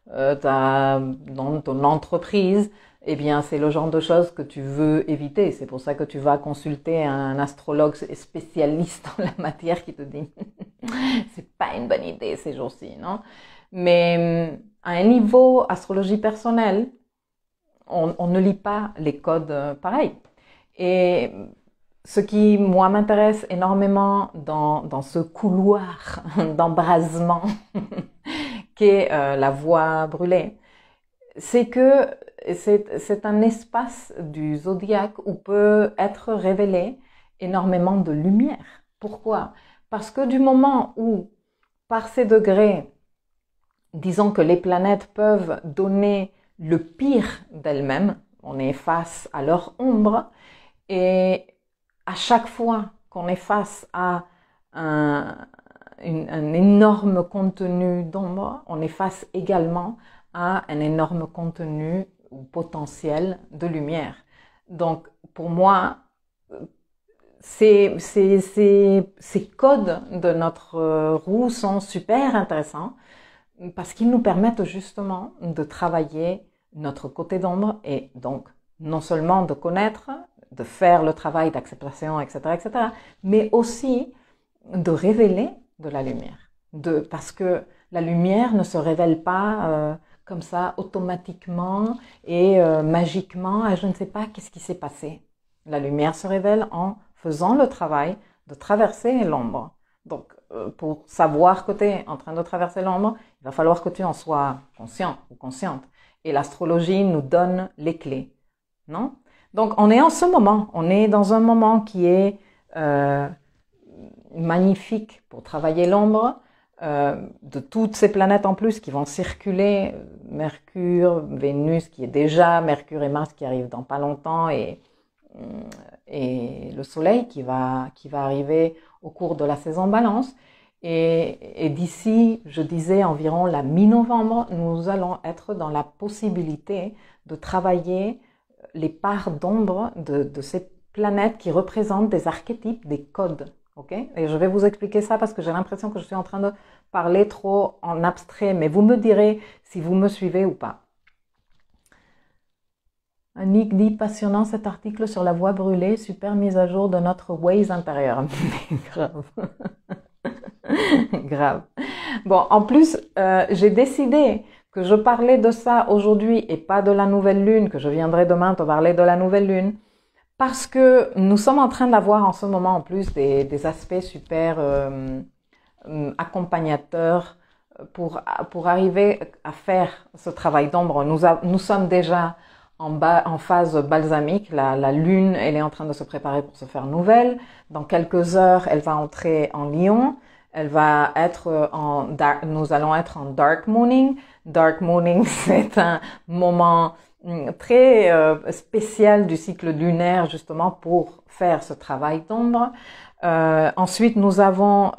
dans ton entreprise, eh bien, c'est le genre de choses que tu veux éviter. C'est pour ça que tu vas consulter un astrologue spécialiste en la matière qui te dit c'est pas une bonne idée ces jours-ci, non? Mais à un niveau astrologie personnelle, on ne lit pas les codes pareils. Et ce qui, moi, m'intéresse énormément dans ce couloir d'embrasement qu'est la voie brûlée, c'est que c'est un espace du zodiaque où peut être révélé énormément de lumière. Pourquoi? Parce que du moment où, par ces degrés, disons que les planètes peuvent donner le pire d'elles-mêmes, on est face à leur ombre, et à chaque fois qu'on est face à un énorme contenu d'ombre, on est face également à un énorme contenu ou potentiel de lumière. Donc, pour moi, ces codes de notre roue sont super intéressants parce qu'ils nous permettent justement de travailler notre côté d'ombre et donc non seulement de connaître, de faire le travail d'acceptation, etc., mais aussi de révéler de la lumière. Parce que la lumière ne se révèle pas comme ça automatiquement et magiquement. Je ne sais pas qu'est-ce qui s'est passé. La lumière se révèle en faisant le travail de traverser l'ombre. Donc, pour savoir que tu es en train de traverser l'ombre, il va falloir que tu en sois conscient ou consciente. Et l'astrologie nous donne les clés, non? Donc, on est en ce moment, on est dans un moment qui est magnifique pour travailler l'ombre, de toutes ces planètes en plus qui vont circuler, Mercure, Vénus qui est déjà, Mercure et Mars qui arrivent dans pas longtemps et le Soleil qui va arriver au cours de la saison Balance. Et d'ici, je disais environ la mi-novembre, nous allons être dans la possibilité de travailler les parts d'ombre de ces planètes qui représentent des archétypes, des codes. Okay? Et je vais vous expliquer ça parce que j'ai l'impression que je suis en train de parler trop en abstrait, mais vous me direz si vous me suivez ou pas. Annick dit, passionnant cet article sur la voie brûlée, super mise à jour de notre Waze intérieur. Mais grave. Grave. Bon, en plus, j'ai décidé que je parlais de ça aujourd'hui et pas de la nouvelle lune, que je viendrai demain te parler de la nouvelle lune, parce que nous sommes en train d'avoir en ce moment en plus des aspects super accompagnateurs pour arriver à faire ce travail d'ombre. Nous sommes déjà en phase balsamique. La lune, elle est en train de se préparer pour se faire nouvelle. Dans quelques heures, elle va entrer en Lion. Elle va être nous allons être en dark mooning. Dark mooning, c'est un moment très spécial du cycle lunaire justement pour faire ce travail d'ombre. Ensuite, nous avons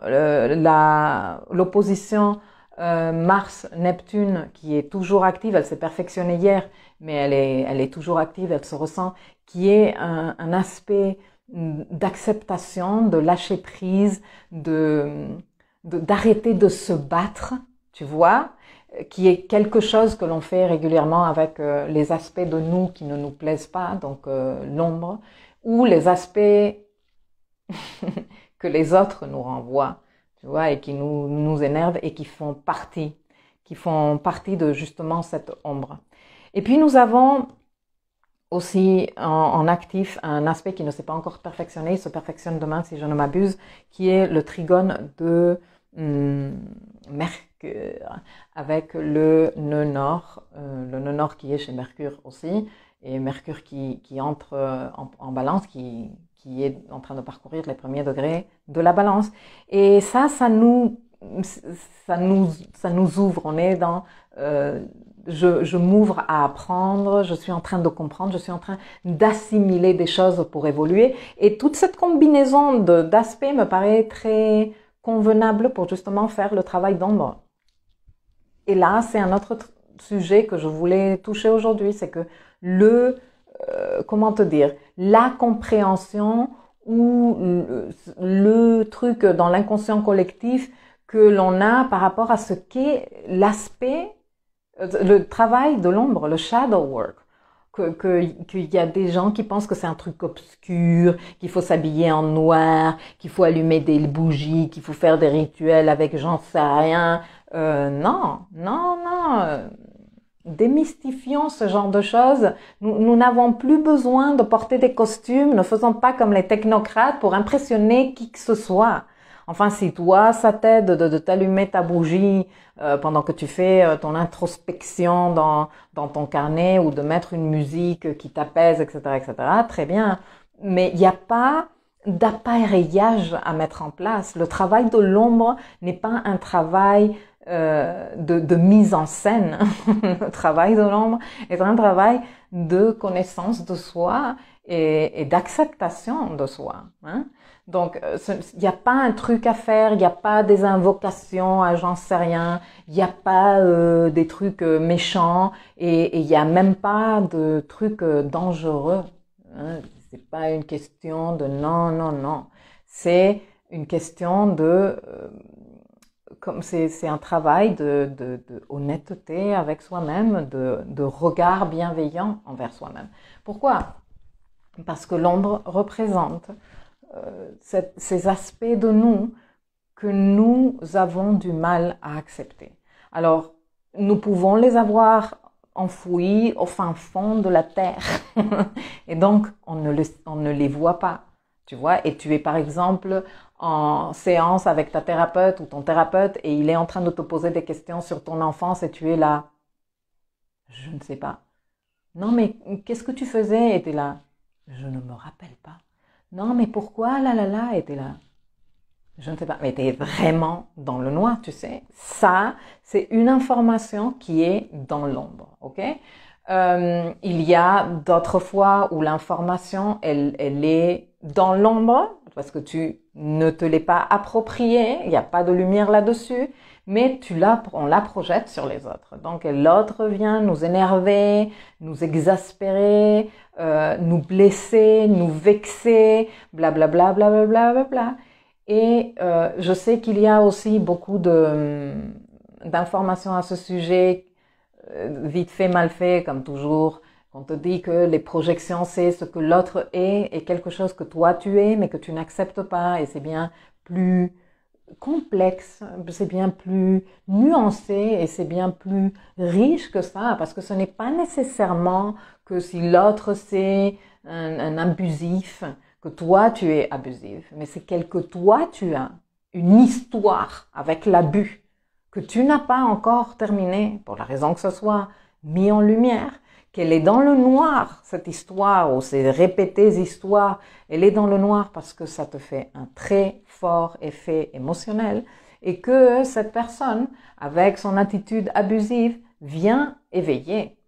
l'opposition Mars-Neptune qui est toujours active. Elle s'est perfectionnée hier, mais elle est toujours active, elle se ressent, qui est un aspect d'acceptation, de lâcher prise, d'arrêter de se battre, tu vois, qui est quelque chose que l'on fait régulièrement avec les aspects de nous qui ne nous plaisent pas, donc l'ombre, ou les aspects que les autres nous renvoient, tu vois, et qui nous énervent et qui font partie de justement cette ombre. Et puis nous avons aussi en actif un aspect qui ne s'est pas encore perfectionné, il se perfectionne demain si je ne m'abuse, qui est le trigone de Mercure avec le nœud nord qui est chez Mercure aussi, et Mercure qui entre en balance, qui est en train de parcourir les premiers degrés de la balance. Et ça nous ouvre. On est dans je m'ouvre à apprendre, je suis en train de comprendre, je suis en train d'assimiler des choses pour évoluer. Et toute cette combinaison d'aspects me paraît très convenable pour justement faire le travail d'ombre. Et là, c'est un autre sujet que je voulais toucher aujourd'hui, c'est que comment te dire, la compréhension ou le truc dans l'inconscient collectif que l'on a par rapport à ce qu'est l'aspect, le travail de l'ombre, le shadow work. Qu'il y a des gens qui pensent que c'est un truc obscur, qu'il faut s'habiller en noir, qu'il faut allumer des bougies, qu'il faut faire des rituels avec j'en sais rien. Non. Démystifions ce genre de choses. Nous n'avons plus besoin de porter des costumes. Ne faisons pas comme les technocrates pour impressionner qui que ce soit. Enfin, si toi, ça t'aide de t'allumer ta bougie pendant que tu fais ton introspection dans ton carnet ou de mettre une musique qui t'apaise, etc., très bien. Mais il n'y a pas d'appareillage à mettre en place. Le travail de l'ombre n'est pas un travail de mise en scène. Le travail de l'ombre est un travail de connaissance de soi et d'acceptation de soi. Hein? Donc, il n'y a pas un truc à faire, il n'y a pas des invocations à j'en sais rien, il n'y a pas des trucs méchants et il n'y a même pas de trucs dangereux. Hein? C'est pas une question de non. C'est une question de comme c'est un travail de honnêteté avec soi-même, de regard bienveillant envers soi-même. Pourquoi? Parce que l'ombre représente ces aspects de nous que nous avons du mal à accepter. Alors, nous pouvons les avoir enfouis au fin fond de la terre. Et donc, on ne les voit pas. Tu vois, et tu es par exemple en séance avec ta thérapeute ou ton thérapeute et il est en train de te poser des questions sur ton enfance et tu es là. Je ne sais pas. Non, mais qu'est-ce que tu faisais? Et tu es là. Je ne me rappelle pas. Non, mais pourquoi? Et tu es là. Je ne sais pas. Mais tu es vraiment dans le noir, tu sais. Ça, c'est une information qui est dans l'ombre, ok? Il y a d'autres fois où l'information, elle est dans l'ombre, parce que tu ne te l'es pas appropriée, il n'y a pas de lumière là-dessus, mais on la projette sur les autres. Donc l'autre vient nous énerver, nous exaspérer, nous blesser, nous vexer, blablabla, blablabla. Et je sais qu'il y a aussi beaucoup d'informations à ce sujet, vite fait, mal fait, comme toujours. On te dit que les projections, c'est ce que l'autre est et quelque chose que toi tu es, mais que tu n'acceptes pas. Et c'est bien plus complexe, c'est bien plus nuancé et c'est bien plus riche que ça. Parce que ce n'est pas nécessairement que si l'autre c'est un abusif, que toi tu es abusif. Mais c'est que toi tu as une histoire avec l'abus que tu n'as pas encore terminé, pour la raison que ce soit, mis en lumière, qu'elle est dans le noir, cette histoire, ou ces répétées histoires, elle est dans le noir parce que ça te fait un très fort effet émotionnel, et que cette personne, avec son attitude abusive, vient éveiller.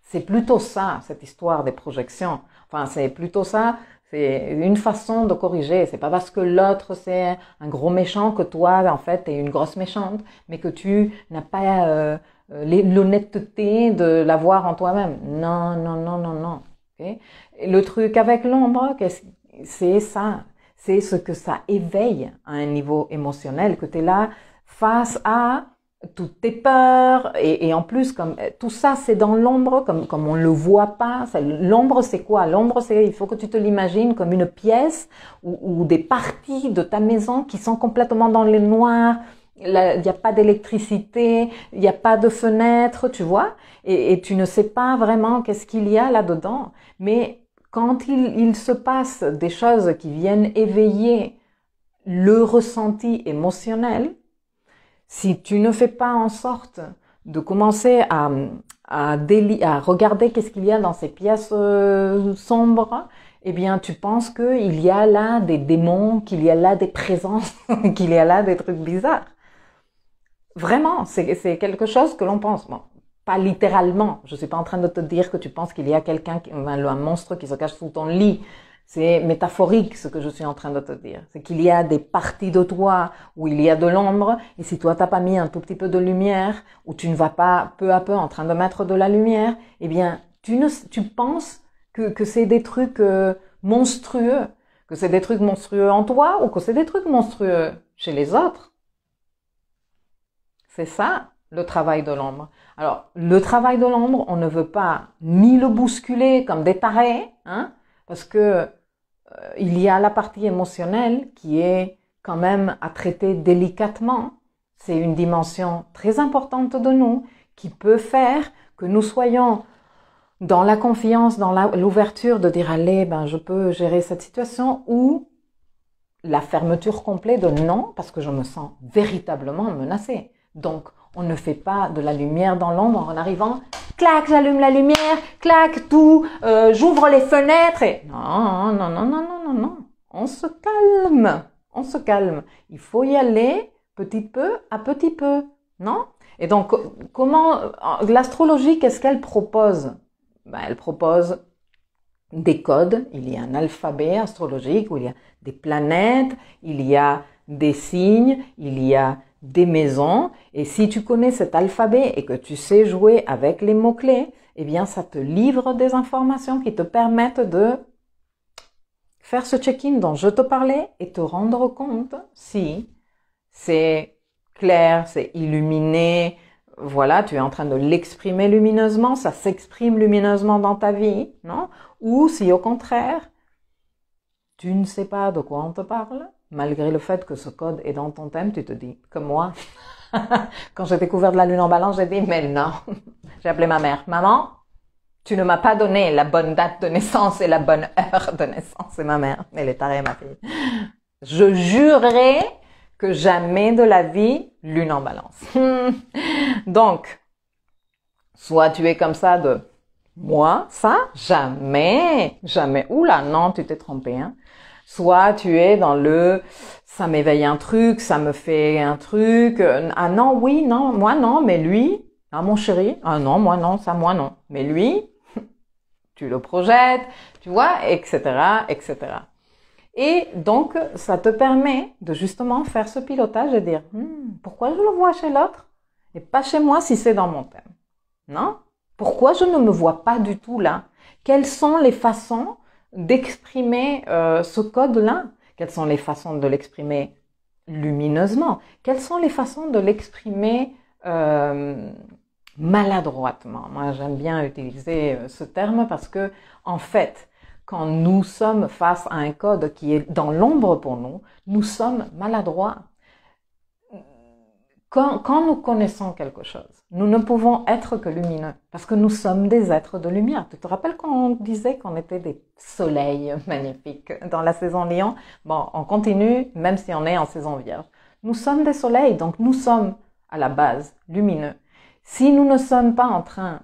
C'est plutôt ça, cette histoire des projections. Enfin, c'est plutôt ça. C'est une façon de corriger. C'est pas parce que l'autre c'est un gros méchant que toi, en fait, t'es une grosse méchante, mais que tu n'as pas l'honnêteté de l'avoir en toi-même. Non. Okay? Et le truc avec l'ombre, c'est ça. C'est ce que ça éveille à un niveau émotionnel, que t'es là face à toutes tes peurs, et en plus, comme tout ça, c'est dans l'ombre, comme on le voit pas. L'ombre, c'est quoi? L'ombre, il faut que tu te l'imagines comme une pièce ou des parties de ta maison qui sont complètement dans le noir. Il n'y a pas d'électricité, il n'y a pas de fenêtre, tu vois, et tu ne sais pas vraiment qu'est-ce qu'il y a là-dedans. Mais quand il se passe des choses qui viennent éveiller le ressenti émotionnel, si tu ne fais pas en sorte de commencer à regarder qu'est-ce qu'il y a dans ces pièces sombres, eh bien, tu penses qu'il y a là des démons, qu'il y a là des présences, qu'il y a là des trucs bizarres. Vraiment, c'est quelque chose que l'on pense. Bon, pas littéralement. Je suis pas en train de te dire que tu penses qu'il y a un monstre qui se cache sous ton lit. C'est métaphorique ce que je suis en train de te dire. C'est qu'il y a des parties de toi où il y a de l'ombre, et si toi t'as pas mis un tout petit peu de lumière, ou tu ne vas pas peu à peu en train de mettre de la lumière, eh bien, tu penses que c'est des trucs monstrueux, que c'est des trucs monstrueux en toi, ou que c'est des trucs monstrueux chez les autres. C'est ça, le travail de l'ombre. Alors, le travail de l'ombre, on ne veut pas ni le bousculer comme des tarés, hein, parce que il y a la partie émotionnelle qui est quand même à traiter délicatement. C'est une dimension très importante de nous qui peut faire que nous soyons dans la confiance, dans l'ouverture de dire allez, je peux gérer cette situation, ou la fermeture complète de non, parce que je me sens véritablement menacée. Donc, on ne fait pas de la lumière dans l'ombre en arrivant, clac, j'allume la lumière, clac, tout, j'ouvre les fenêtres et... Non, non, non, non, non, non, non. On se calme. On se calme. Il faut y aller petit peu à petit peu, non? Et donc, l'astrologie, qu'est-ce qu'elle propose? Elle propose des codes. Il y a un alphabet astrologique où il y a des planètes, il y a des signes, il y a des maisons, et si tu connais cet alphabet et que tu sais jouer avec les mots-clés, eh bien, ça te livre des informations qui te permettent de faire ce check-in dont je te parlais et te rendre compte si c'est clair, c'est illuminé, voilà, tu es en train de l'exprimer lumineusement, ça s'exprime lumineusement dans ta vie, non? Ou si au contraire, tu ne sais pas de quoi on te parle, malgré le fait que ce code est dans ton thème, tu te dis, comme moi, quand j'ai découvert de la lune en balance, j'ai dit, mais non. J'ai appelé ma mère. Maman, tu ne m'as pas donné la bonne date de naissance et la bonne heure de naissance. C'est ma mère. Elle est tarée, ma fille. Je jurerai que jamais de la vie, lune en balance. Donc, soit tu es comme ça de, moi, ça, jamais, jamais. Oula, non, tu t'es trompé, hein. Soit tu es dans ça m'éveille un truc, ça me fait un truc, ah non, oui, non, moi non, mais lui, ah mon chéri, ah non, moi non, ça moi non, mais lui, tu le projettes, tu vois, etc., etc. Et donc, ça te permet de justement faire ce pilotage et dire, pourquoi je le vois chez l'autre et pas chez moi si c'est dans mon thème, non? Pourquoi je ne me vois pas du tout là? Quelles sont les façons d'exprimer ce code-là? Quelles sont les façons de l'exprimer lumineusement? Quelles sont les façons de l'exprimer maladroitement? Moi, j'aime bien utiliser ce terme parce que, en fait, quand nous sommes face à un code qui est dans l'ombre pour nous, nous sommes maladroits. Quand nous connaissons quelque chose, nous ne pouvons être que lumineux, parce que nous sommes des êtres de lumière. Tu te rappelles qu'on disait qu'on était des soleils magnifiques dans la saison Lion? Bon, on continue, même si on est en saison Vierge. Nous sommes des soleils, donc nous sommes à la base lumineux. Si nous ne sommes pas en train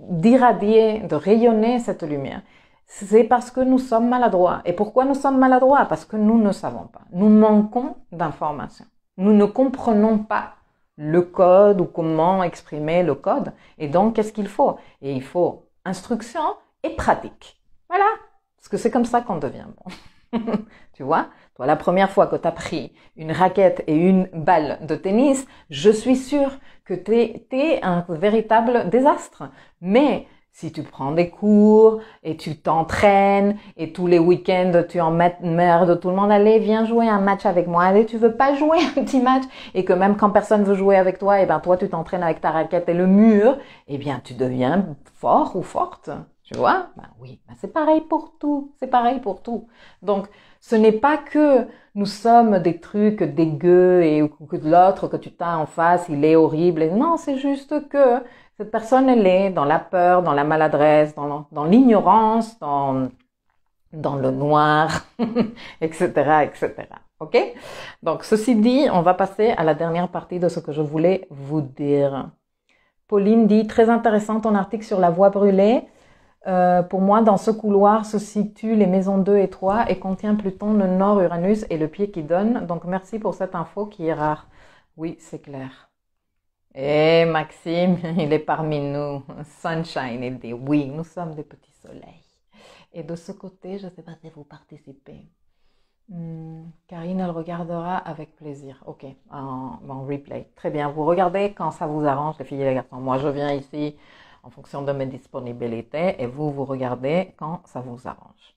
d'irradier, de rayonner cette lumière, c'est parce que nous sommes maladroits. Et pourquoi nous sommes maladroits? Parce que nous ne savons pas. Nous manquons d'informations. Nous ne comprenons pas le code ou comment exprimer le code. Et donc, qu'est-ce qu'il faut? Et il faut instruction et pratique. Voilà. Parce que c'est comme ça qu'on devient bon. Tu vois? Toi, la première fois que tu as pris une raquette et une balle de tennis, je suis sûre que t'es un véritable désastre. Mais Si tu prends des cours et tu t'entraînes et tous les week-ends tu emmerdes tout le monde, allez, viens jouer un match avec moi. Allez, tu veux pas jouer un petit match? Et que même quand personne veut jouer avec toi, et ben toi tu t'entraînes avec ta raquette et le mur, eh bien tu deviens fort ou forte. Tu vois? Ben oui, ben c'est pareil pour tout. C'est pareil pour tout. Donc, ce n'est pas que nous sommes des trucs dégueux et que l'autre que tu t'as en face, il est horrible. Non, c'est juste que cette personne, elle est dans la peur, dans la maladresse, dans l'ignorance, dans le noir, etc., etc. OK? Donc, ceci dit, on va passer à la dernière partie de ce que je voulais vous dire. Pauline dit, très intéressant ton article sur la voie brûlée. Pour moi, dans ce couloir se situent les maisons 2 et 3 et contient Pluton, le nord, Uranus et le pied qui donne. Donc, merci pour cette info qui est rare. Oui, c'est clair. Et Maxime, il est parmi nous. Sunshine, il dit, oui, nous sommes des petits soleils. Et de ce côté, je ne sais pas si vous participez. Karine, elle regardera avec plaisir. Ok, en replay. Très bien, vous regardez quand ça vous arrange, les filles et les garçons. Moi, je viens ici en fonction de mes disponibilités et vous regardez quand ça vous arrange.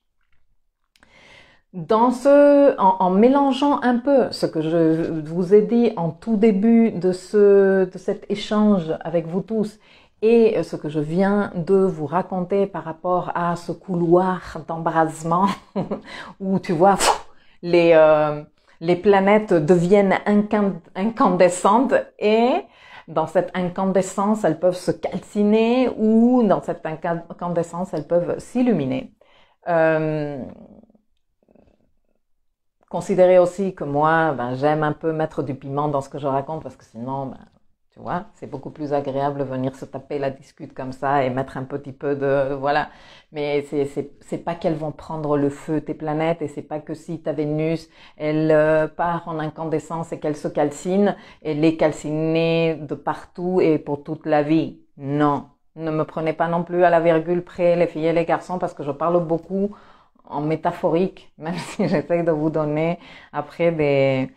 En mélangeant un peu ce que je vous ai dit en tout début de cet échange avec vous tous et ce que je viens de vous raconter par rapport à ce couloir d'embrasement où tu vois les planètes deviennent incandescentes et dans cette incandescence, elles peuvent se calciner ou dans cette incandescence, elles peuvent s'illuminer. Considérez aussi que moi, j'aime un peu mettre du piment dans ce que je raconte parce que sinon, tu vois, c'est beaucoup plus agréable de venir se taper la discute comme ça et mettre un petit peu de, voilà. Mais c'est pas qu'elles vont prendre le feu, tes planètes, et c'est pas que si ta Vénus, elle part en incandescence et qu'elle se calcine, elle est calcinée de partout et pour toute la vie. Non. Ne me prenez pas non plus à la virgule près, les filles et les garçons, parce que je parle beaucoup en métaphorique, même si j'essaie de vous donner après des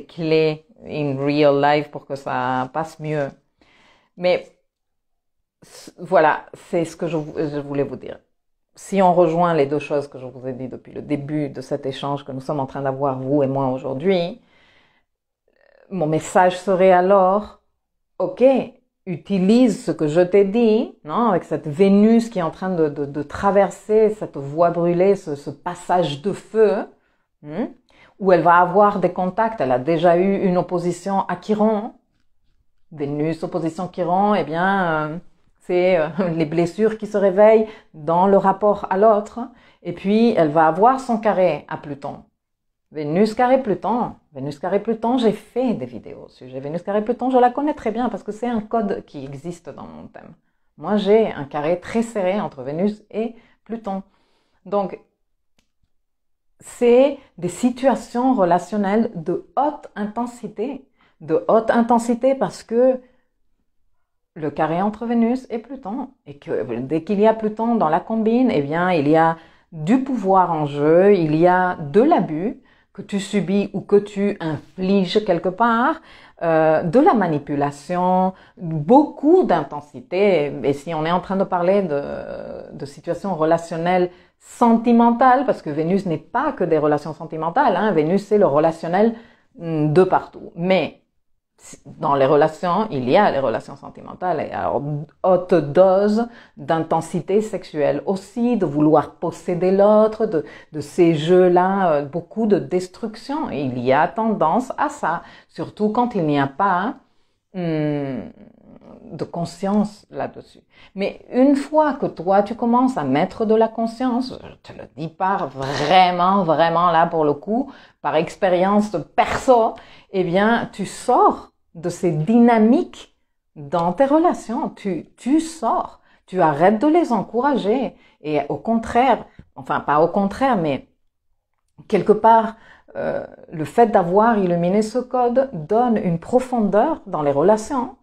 clés in real life pour que ça passe mieux. Mais voilà, c'est ce que je voulais vous dire. Si on rejoint les deux choses que je vous ai dit depuis le début de cet échange que nous sommes en train d'avoir, vous et moi aujourd'hui, mon message serait alors, ok, utilise ce que je t'ai dit, non, avec cette Vénus qui est en train de traverser cette voie brûlée, ce passage de feu, où elle va avoir des contacts. Elle a déjà eu une opposition à Chiron. Vénus, opposition Chiron, eh bien, c'est les blessures qui se réveillent dans le rapport à l'autre. Et puis, elle va avoir son carré à Pluton. Vénus carré Pluton. Vénus carré Pluton, j'ai fait des vidéos au sujet. Vénus carré Pluton, je la connais très bien parce que c'est un code qui existe dans mon thème. Moi, j'ai un carré très serré entre Vénus et Pluton. Donc, c'est des situations relationnelles de haute intensité. De haute intensité parce que le carré entre Vénus et Pluton, et que dès qu'il y a Pluton dans la combine, eh bien, il y a du pouvoir en jeu, il y a de l'abus que tu subis ou que tu infliges quelque part, de la manipulation, beaucoup d'intensité. Et si on est en train de parler de situations relationnelles sentimentales, parce que Vénus n'est pas que des relations sentimentales, hein, Vénus c'est le relationnel de partout. Mais dans les relations, il y a les relations sentimentales, et alors haute dose d'intensité sexuelle aussi, de vouloir posséder l'autre, de ces jeux-là, beaucoup de destruction. Et il y a tendance à ça, surtout quand il n'y a pas de conscience là-dessus. Mais une fois que toi, tu commences à mettre de la conscience, je te le dis par vraiment, vraiment là pour le coup, par expérience perso, eh bien, tu sors de ces dynamiques dans tes relations. Tu sors, tu arrêtes de les encourager. Et au contraire, enfin pas au contraire, mais quelque part, le fait d'avoir illuminé ce code donne une profondeur dans les relations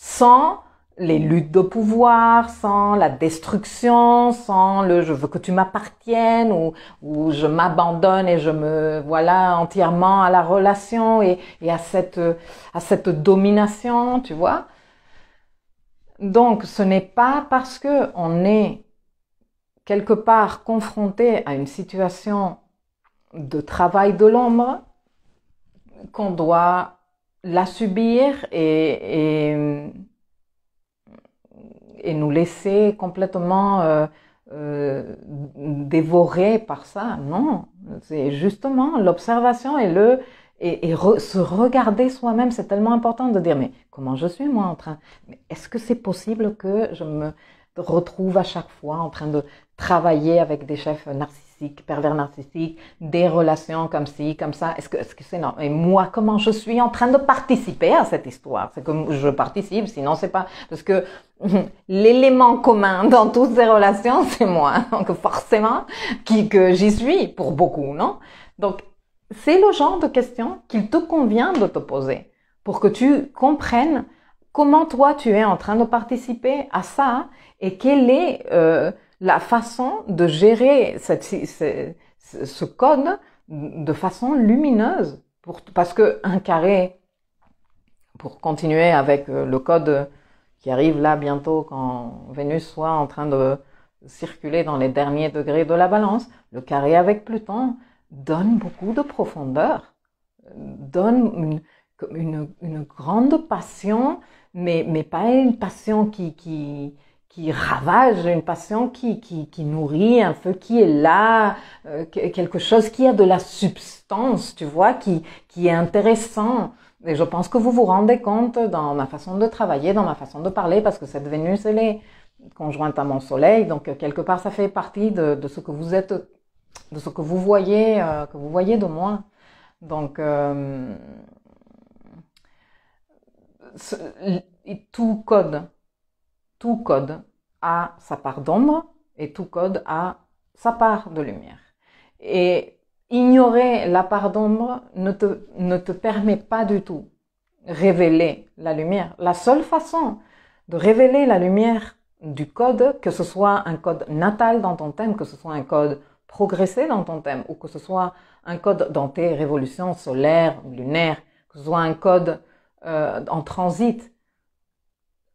sans les luttes de pouvoir, sans la destruction, sans le je veux que tu m'appartiennes ou je m'abandonne et je me voilà entièrement à la relation et à cette domination, tu vois. Donc, ce n'est pas parce que on est quelque part confronté à une situation de travail de l'ombre qu'on doit la subir et nous laisser complètement dévorer par ça. Non, c'est justement l'observation se regarder soi-même. C'est tellement important de dire, mais comment je suis moi en train, mais est-ce que c'est possible que je me retrouve à chaque fois en train de travailler avec des chefs narcissiques, pervers narcissiques, des relations comme ci, comme ça, est-ce que c'est normal? Et moi, comment je suis en train de participer à cette histoire? C'est comme je participe, sinon c'est pas, parce que l'élément commun dans toutes ces relations, c'est moi. Donc forcément, que j'y suis pour beaucoup, non? Donc, c'est le genre de questions qu'il te convient de te poser pour que tu comprennes comment toi tu es en train de participer à ça et quelle est la façon de gérer ce code de façon lumineuse. Parce que un carré, pour continuer avec le code qui arrive là bientôt quand Vénus soit en train de circuler dans les derniers degrés de la balance, le carré avec Pluton donne beaucoup de profondeur, donne une grande passion, mais pas une passion qui ravage, une passion qui nourrit, un feu qui est là, quelque chose qui a de la substance, tu vois, qui est intéressant. Et je pense que vous vous rendez compte dans ma façon de travailler, dans ma façon de parler, parce que cette Vénus, elle est conjointe à mon Soleil, donc quelque part, ça fait partie de ce que vous êtes, de ce que vous voyez de moi. Donc, tout code a sa part d'ombre et tout code a sa part de lumière. Et ignorer la part d'ombre ne te permet pas du tout révéler la lumière. La seule façon de révéler la lumière du code, que ce soit un code natal dans ton thème, que ce soit un code progressé dans ton thème, ou que ce soit un code dans tes révolutions solaires, lunaires, que ce soit un code en transit,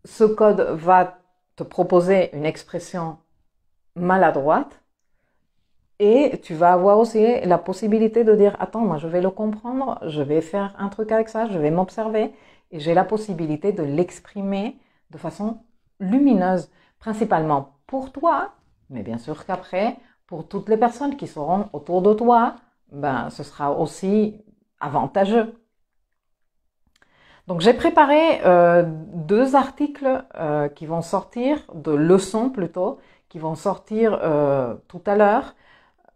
ce code va te proposer une expression maladroite et tu vas avoir aussi la possibilité de dire « Attends, moi je vais le comprendre, je vais faire un truc avec ça, je vais m'observer et j'ai la possibilité de l'exprimer de façon lumineuse, principalement pour toi, mais bien sûr qu'après, pour toutes les personnes qui seront autour de toi, ben, ce sera aussi avantageux. » Donc j'ai préparé 2 articles qui vont sortir, de leçons plutôt, qui vont sortir tout à l'heure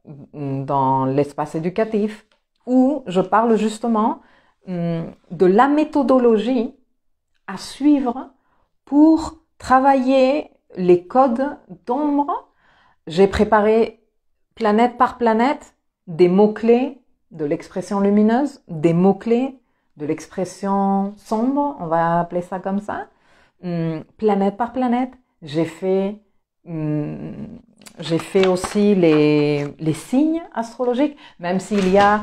dans l'espace éducatif, où je parle justement de la méthodologie à suivre pour travailler les codes d'ombre. J'ai préparé planète par planète des mots-clés de l'expression lumineuse, des mots-clés de l'expression sombre, on va appeler ça comme ça. Planète par planète, j'ai fait aussi les signes astrologiques, même s'il y a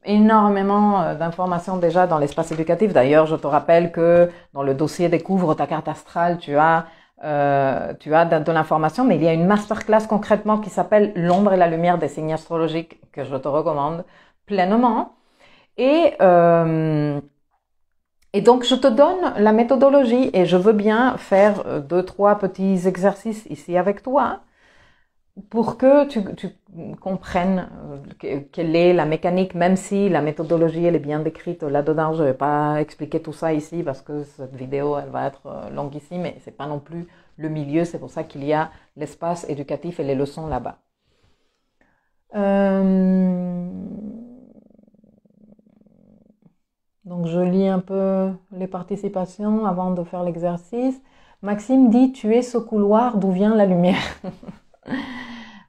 énormément d'informations déjà dans l'espace éducatif. D'ailleurs, je te rappelle que dans le dossier Découvre ta carte astrale, tu as de l'information, mais il y a une masterclass concrètement qui s'appelle L'ombre et la lumière des signes astrologiques que je te recommande pleinement. Et donc, je te donne la méthodologie et je veux bien faire 2-3 petits exercices ici avec toi pour que tu comprennes quelle est la mécanique, même si la méthodologie elle est bien décrite là-dedans. Je vais pas expliquer tout ça ici parce que cette vidéo elle va être longue ici, mais c'est pas non plus le milieu. C'est pour ça qu'il y a l'espace éducatif et les leçons là-bas. Donc je lis un peu les participations avant de faire l'exercice. Maxime dit « Tu es ce couloir d'où vient la lumière ».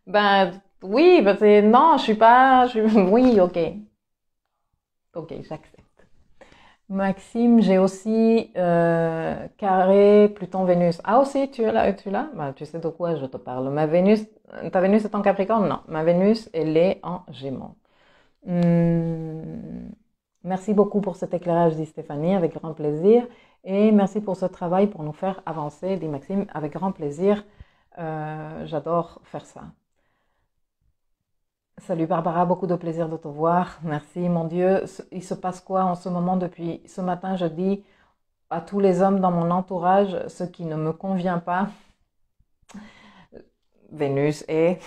Ben oui, ben non, je suis pas... oui, ok. Ok, j'accepte. Maxime, j'ai aussi carré Pluton-Vénus. Ah aussi, tu es là? Ben, tu sais de quoi je te parle. Ta Vénus est en Capricorne? Non, ma Vénus, elle est en Gémeaux. Merci beaucoup pour cet éclairage, dit Stéphanie, avec grand plaisir. Et merci pour ce travail pour nous faire avancer, dit Maxime, avec grand plaisir. J'adore faire ça. Salut Barbara, beaucoup de plaisir de te voir. Merci mon Dieu. Il se passe quoi en ce moment depuis ce matin? Je dis à tous les hommes dans mon entourage, ce qui ne me convient pas. Vénus est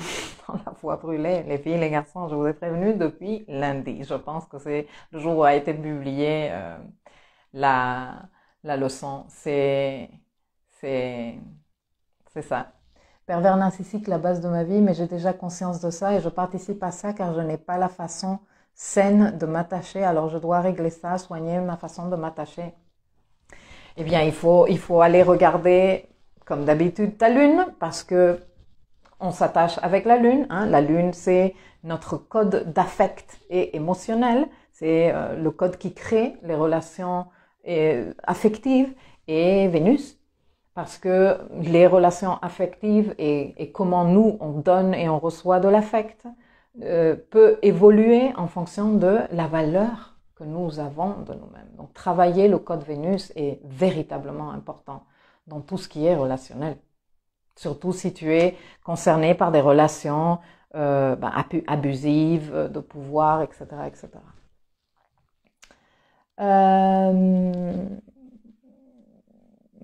dans la voie brûlée. Les filles, les garçons, je vous ai prévenu depuis lundi. Je pense que c'est le jour où a été publiée la leçon. C'est ça. Pervers narcissique, la base de ma vie, mais j'ai déjà conscience de ça et je participe à ça car je n'ai pas la façon saine de m'attacher. Alors je dois régler ça, soigner ma façon de m'attacher. Eh bien, il faut aller regarder, comme d'habitude, ta lune, parce que on s'attache avec la lune. Hein. La lune, c'est notre code d'affect et émotionnel. C'est le code qui crée les relations affectives. Et Vénus, parce que les relations affectives et comment nous, on donne et on reçoit de l'affect, peut évoluer en fonction de la valeur que nous avons de nous-mêmes. Donc, travailler le code Vénus est véritablement important dans tout ce qui est relationnel. Surtout si tu es concerné par des relations abusives, de pouvoir, etc., etc.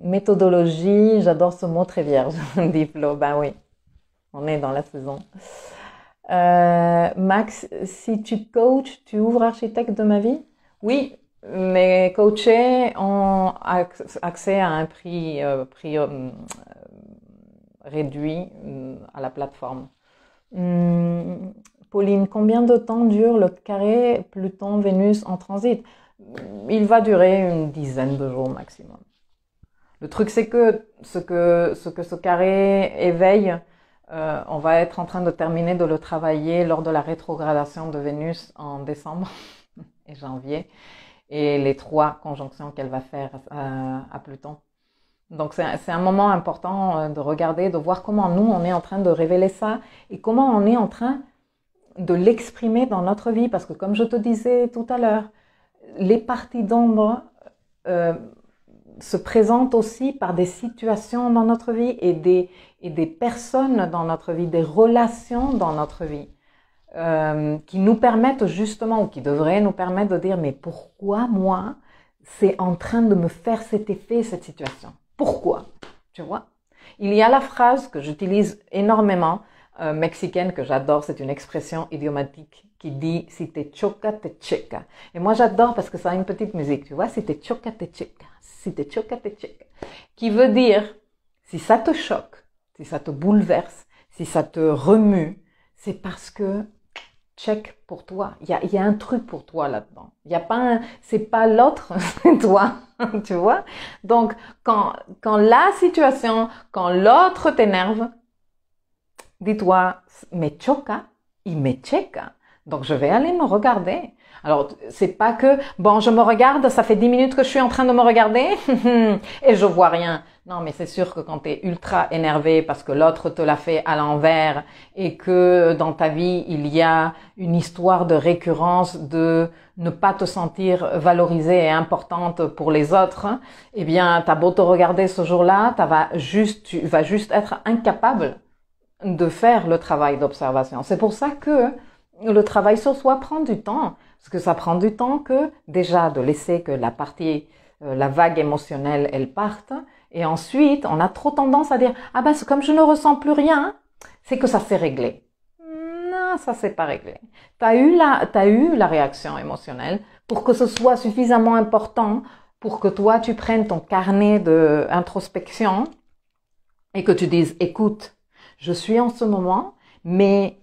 Méthodologie, j'adore ce mot très vierge, dit Flo. Ben oui, on est dans la saison. Max, si tu coaches, tu ouvres architecte de ma vie? Oui, mes coachés ont accès à un prix réduit à la plateforme. Pauline, combien de temps dure le carré Pluton-Vénus en transit? Il va durer une dizaine de jours maximum. Le truc, c'est que ce carré éveille, on va être en train de terminer de le travailler lors de la rétrogradation de Vénus en décembre et janvier, et les 3 conjonctions qu'elle va faire à Pluton. Donc c'est un moment important de regarder, de voir comment nous, on est en train de révéler ça et comment on est en train de l'exprimer dans notre vie. Parce que comme je te disais tout à l'heure, les parties d'ombre se présentent aussi par des situations dans notre vie et des personnes dans notre vie, des relations dans notre vie qui nous permettent justement, ou qui devraient nous permettre de dire mais pourquoi moi, c'est en train de me faire cet effet, cette situation? Pourquoi? Tu vois? Il y a la phrase que j'utilise énormément, mexicaine, que j'adore, c'est une expression idiomatique qui dit « si te choca, te checa ». Et moi j'adore parce que ça a une petite musique, tu vois? « Si te choca, te checa ». Si te choca, te checa. Qui veut dire, si ça te choque, si ça te bouleverse, si ça te remue, c'est parce que check pour toi. Il y a un truc pour toi là-dedans. Il y a pas c'est pas l'autre, c'est toi. Tu vois? Donc, quand la situation, quand l'autre t'énerve, dis-toi, me choca, il me checa. Donc, je vais aller me regarder. Alors, c'est pas que, bon, je me regarde, ça fait 10 minutes que je suis en train de me regarder et je vois rien. Non, mais c'est sûr que quand tu es ultra énervé parce que l'autre te l'a fait à l'envers et que dans ta vie, il y a une histoire de récurrence de ne pas te sentir valorisée et importante pour les autres, eh bien, t'as beau te regarder ce jour-là, tu vas juste être incapable de faire le travail d'observation. C'est pour ça que le travail sur soi prend du temps. Parce que ça prend du temps que déjà de laisser que la vague émotionnelle, elle parte. Et ensuite, on a trop tendance à dire « Ah ben, comme je ne ressens plus rien, c'est que ça s'est réglé. » Non, ça s'est pas réglé. T'as eu la réaction émotionnelle pour que ce soit suffisamment important pour que toi, tu prennes ton carnet d'introspection et que tu dises « Écoute, je suis en ce moment, mais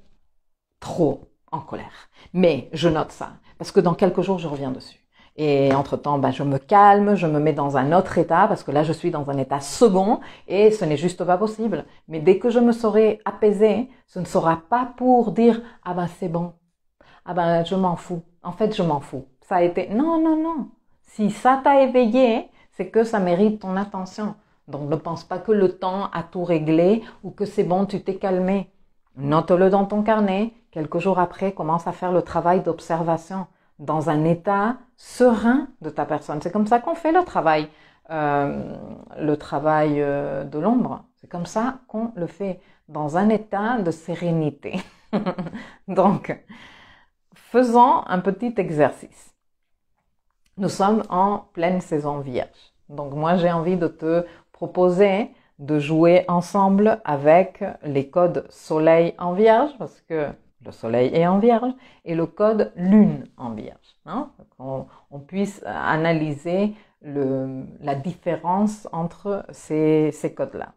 trop en colère. Mais je note ça. Parce que dans quelques jours, je reviens dessus. Et entre-temps, je me calme, je me mets dans un autre état, parce que là, je suis dans un état second, et ce n'est juste pas possible. Mais dès que je me serai apaisée, ce ne sera pas pour dire « Ah ben, c'est bon. Ah ben, je m'en fous. En fait, je m'en fous. Ça a été… » Non, non, non. Si ça t'a éveillé, c'est que ça mérite ton attention. Donc, ne pense pas que le temps a tout réglé, ou que c'est bon, tu t'es calmé. Note-le dans ton carnet. Quelques jours après, commence à faire le travail d'observation. dans un état serein de ta personne. C'est comme ça qu'on fait le travail de l'ombre. C'est comme ça qu'on le fait, dans un état de sérénité. Donc, faisons un petit exercice. Nous sommes en pleine saison vierge. Donc moi, j'ai envie de te proposer de jouer ensemble avec les codes soleil en vierge, parce que le soleil est en vierge, et le code lune en vierge. Hein? On puisse analyser la différence entre ces codes-là.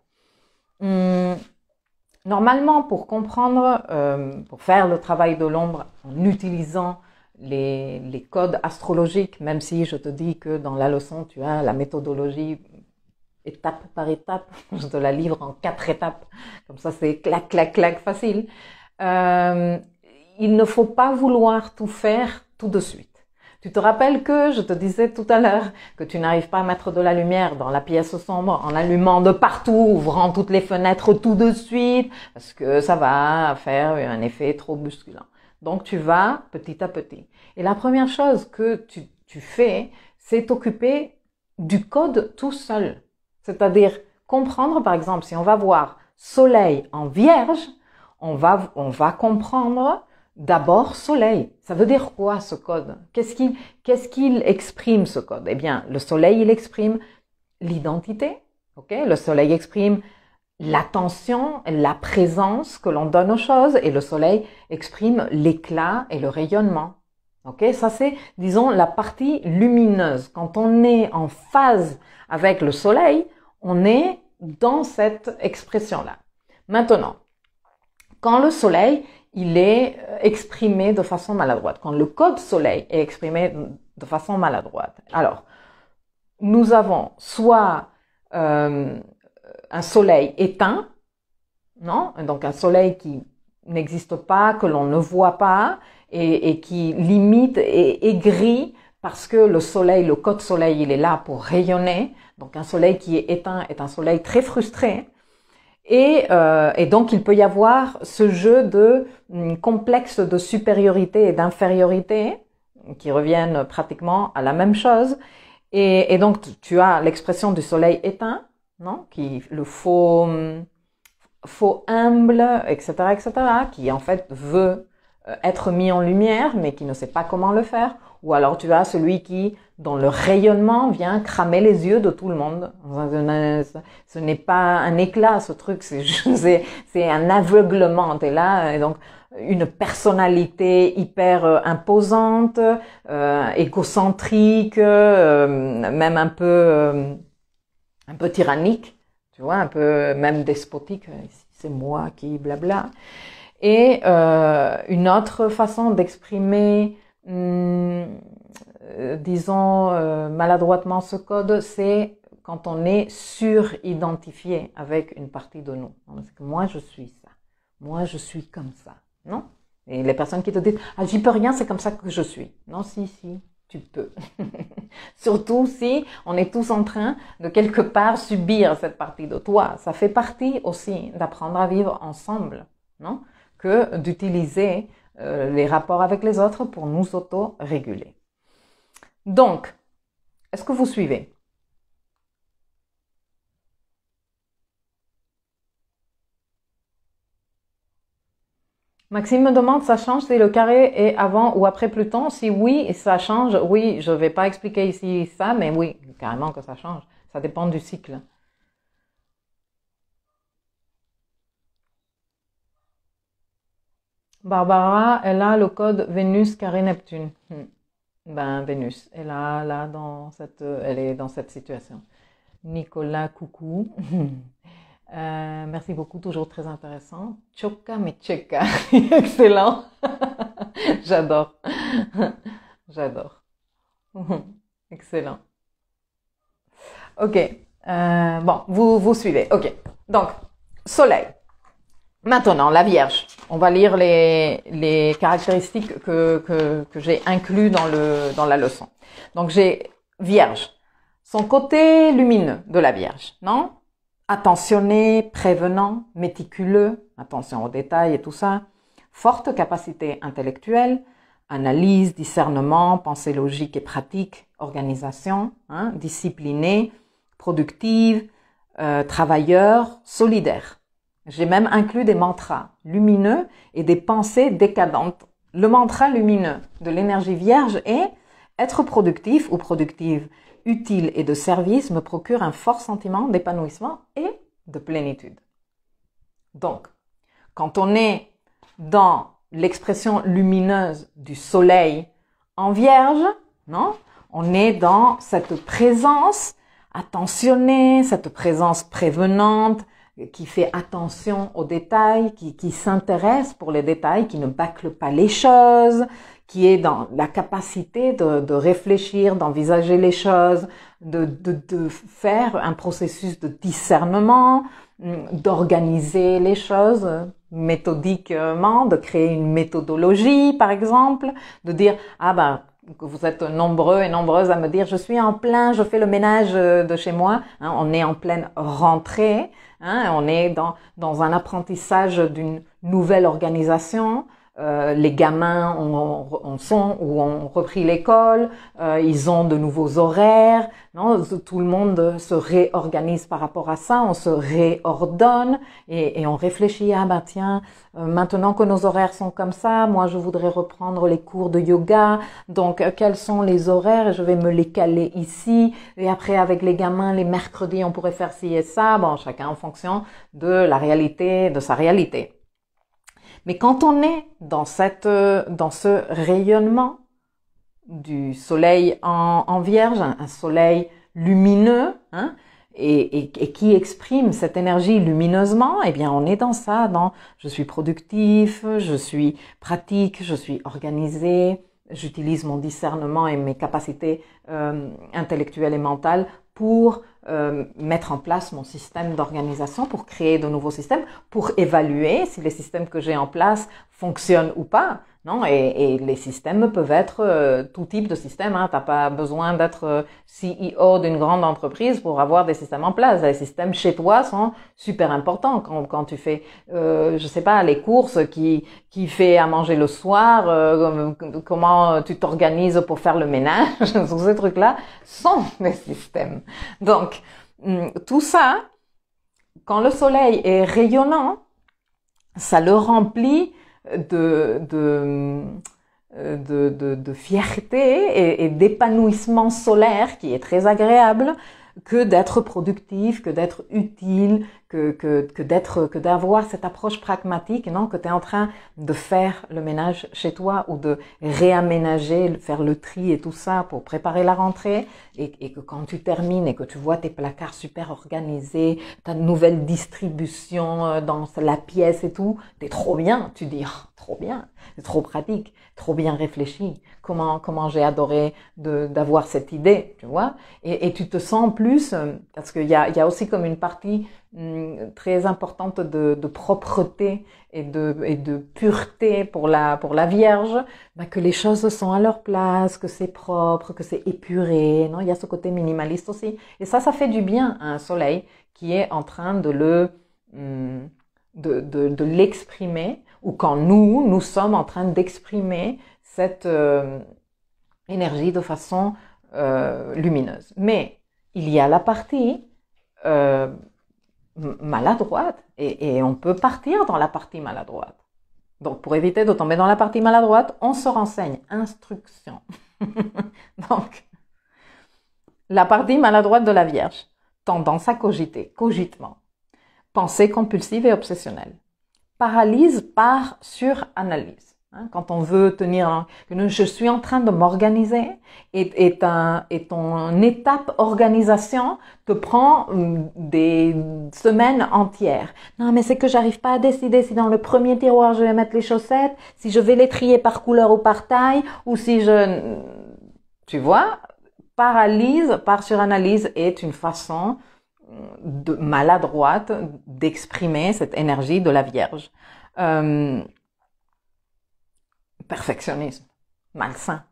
Normalement, pour comprendre, pour faire le travail de l'ombre en utilisant les codes astrologiques, même si je te dis que dans la leçon, tu as la méthodologie étape par étape, je te la livre en 4 étapes, comme ça c'est clac, clac, clac, facile. Il ne faut pas vouloir tout faire tout de suite. Tu te rappelles que je te disais tout à l'heure que tu n'arrives pas à mettre de la lumière dans la pièce sombre en allumant de partout, ouvrant toutes les fenêtres tout de suite, parce que ça va faire un effet trop bousculant. Donc tu vas petit à petit. Et la première chose que tu fais, c'est t'occuper du code tout seul. C'est-à-dire comprendre, par exemple, si on va voir soleil en vierge, on va comprendre d'abord soleil. Ça veut dire quoi ce code? Qu'est-ce qu'il exprime ce code? Eh bien, le soleil, il exprime l'identité. Okay? Le soleil exprime l'attention, la présence que l'on donne aux choses, et le soleil exprime l'éclat et le rayonnement. Okay? Ça c'est, disons, la partie lumineuse. Quand on est en phase avec le soleil, on est dans cette expression-là. Maintenant, quand le soleil, il est exprimé de façon maladroite, quand le code soleil est exprimé de façon maladroite, alors, nous avons soit un soleil éteint, non? Donc un soleil qui n'existe pas, que l'on ne voit pas, et qui limite et aigrit, parce que le soleil, le code soleil, il est là pour rayonner. Donc un soleil qui est éteint est un soleil très frustré. Et donc il peut y avoir ce jeu de complexe de supériorité et d'infériorité qui reviennent pratiquement à la même chose. Et donc tu as l'expression du soleil éteint, non? Qui le faux humble, etc., qui en fait veut être mis en lumière, mais qui ne sait pas comment le faire. Ou alors tu as celui qui, dont le rayonnement vient cramer les yeux de tout le monde. Ce n'est pas un éclat, ce truc, c'est un aveuglement. T'es là, et donc une personnalité hyper imposante, égocentrique, même un peu tyrannique, tu vois, un peu même despotique. C'est moi qui blabla. Et une autre façon d'exprimer, disons maladroitement ce code, c'est quand on est suridentifié avec une partie de nous. Parce que moi je suis ça, moi je suis comme ça, non? Et les personnes qui te disent « Ah, j'y peux rien, c'est comme ça que je suis ». Non, si, tu peux. Surtout si on est tous en train de quelque part subir cette partie de toi. Ça fait partie aussi d'apprendre à vivre ensemble, non? Que d'utiliser les rapports avec les autres pour nous auto-réguler. Donc, est-ce que vous suivez? Maxime me demande, ça change si le carré est avant ou après Pluton? Si oui, ça change. Oui, je ne vais pas expliquer ici ça, mais oui, carrément que ça change. Ça dépend du cycle. Barbara, elle a le code Vénus carré Neptune. Ben, Vénus, elle est dans cette situation. Nicolas, coucou. Merci beaucoup, toujours très intéressant. Choka me checa. Excellent. J'adore. J'adore. Excellent. Ok. Bon, vous suivez. Ok. Donc, soleil. Maintenant, la Vierge. On va lire les caractéristiques que j'ai inclus dans la leçon. Donc, j'ai Vierge. Son côté lumineux de la Vierge, non? Attentionné, prévenant, méticuleux, attention aux détails et tout ça. Forte capacité intellectuelle, analyse, discernement, pensée logique et pratique, organisation, disciplinée, productive, travailleur, solidaire. J'ai même inclus des mantras lumineux et des pensées décadentes. Le mantra lumineux de l'énergie vierge est « Être productif ou productive, utile et de service me procure un fort sentiment d'épanouissement et de plénitude. » Donc, quand on est dans l'expression lumineuse du soleil en vierge, non, on est dans cette présence attentionnée, cette présence prévenante, qui fait attention aux détails, qui s'intéresse pour les détails, qui ne bâcle pas les choses, qui est dans la capacité de réfléchir, d'envisager les choses, de faire un processus de discernement, d'organiser les choses méthodiquement, de créer une méthodologie, par exemple, de dire, que vous êtes nombreux et nombreuses à me dire, je suis en plein, je fais le ménage de chez moi, on est en pleine rentrée, on est dans un apprentissage d'une nouvelle organisation. Les gamins ont repris l'école, ils ont de nouveaux horaires, non, tout le monde se réorganise par rapport à ça, on se réordonne et on réfléchit, maintenant que nos horaires sont comme ça, moi je voudrais reprendre les cours de yoga, donc quels sont les horaires et je vais me les caler ici, et après avec les gamins, les mercredis on pourrait faire ci et ça, chacun en fonction de la réalité, de sa réalité. Mais quand on est dans ce rayonnement du soleil en vierge, un soleil lumineux, et qui exprime cette énergie lumineusement, eh bien, on est dans ça, je suis productif, je suis pratique, je suis organisé, j'utilise mon discernement et mes capacités intellectuelles et mentales pour mettre en place mon système d'organisation, pour créer de nouveaux systèmes, pour évaluer si les systèmes que j'ai en place fonctionnent ou pas. Non, et les systèmes peuvent être tout type de système. T'as pas besoin d'être CEO d'une grande entreprise pour avoir des systèmes en place. Les systèmes chez toi sont super importants quand tu fais, je sais pas, les courses, qui fait à manger le soir, comment tu t'organises pour faire le ménage. Tous ces trucs-là sont des systèmes. Donc tout ça, quand le soleil est rayonnant, ça le remplit de fierté et d'épanouissement solaire qui est très agréable, que d'être productif, que d'être utile, que d'avoir cette approche pragmatique, non, que tu es en train de faire le ménage chez toi ou de réaménager, faire le tri et tout ça pour préparer la rentrée, et que quand tu termines et que tu vois tes placards super organisés, ta nouvelle distribution dans la pièce et tout, t'es trop bien, tu dis trop bien, c'est trop pratique, trop bien réfléchi, comment j'ai adoré d'avoir cette idée, tu vois, et tu te sens plus, parce qu'il y a aussi comme une partie très importante de propreté et de pureté pour la Vierge, que les choses sont à leur place, que c'est propre, que c'est épuré, non, il y a ce côté minimaliste aussi, et ça fait du bien à un soleil qui est en train de l'exprimer, ou quand nous sommes en train d'exprimer cette énergie de façon lumineuse. Mais il y a la partie maladroite, et on peut partir dans la partie maladroite. Donc, pour éviter de tomber dans la partie maladroite, on se renseigne. Instruction. Donc, la partie maladroite de la Vierge. Tendance à cogiter, cogitement. Pensée compulsive et obsessionnelle. Paralyse par suranalyse. Quand on veut tenir, je suis en train de m'organiser, et ton étape organisation te prend des semaines entières. Non, mais c'est que j'arrive pas à décider si dans le premier tiroir je vais mettre les chaussettes, si je vais les trier par couleur ou par taille, ou si tu vois, paralyse par suranalyse est une façon maladroite d'exprimer cette énergie de la Vierge. Perfectionnisme, malsain.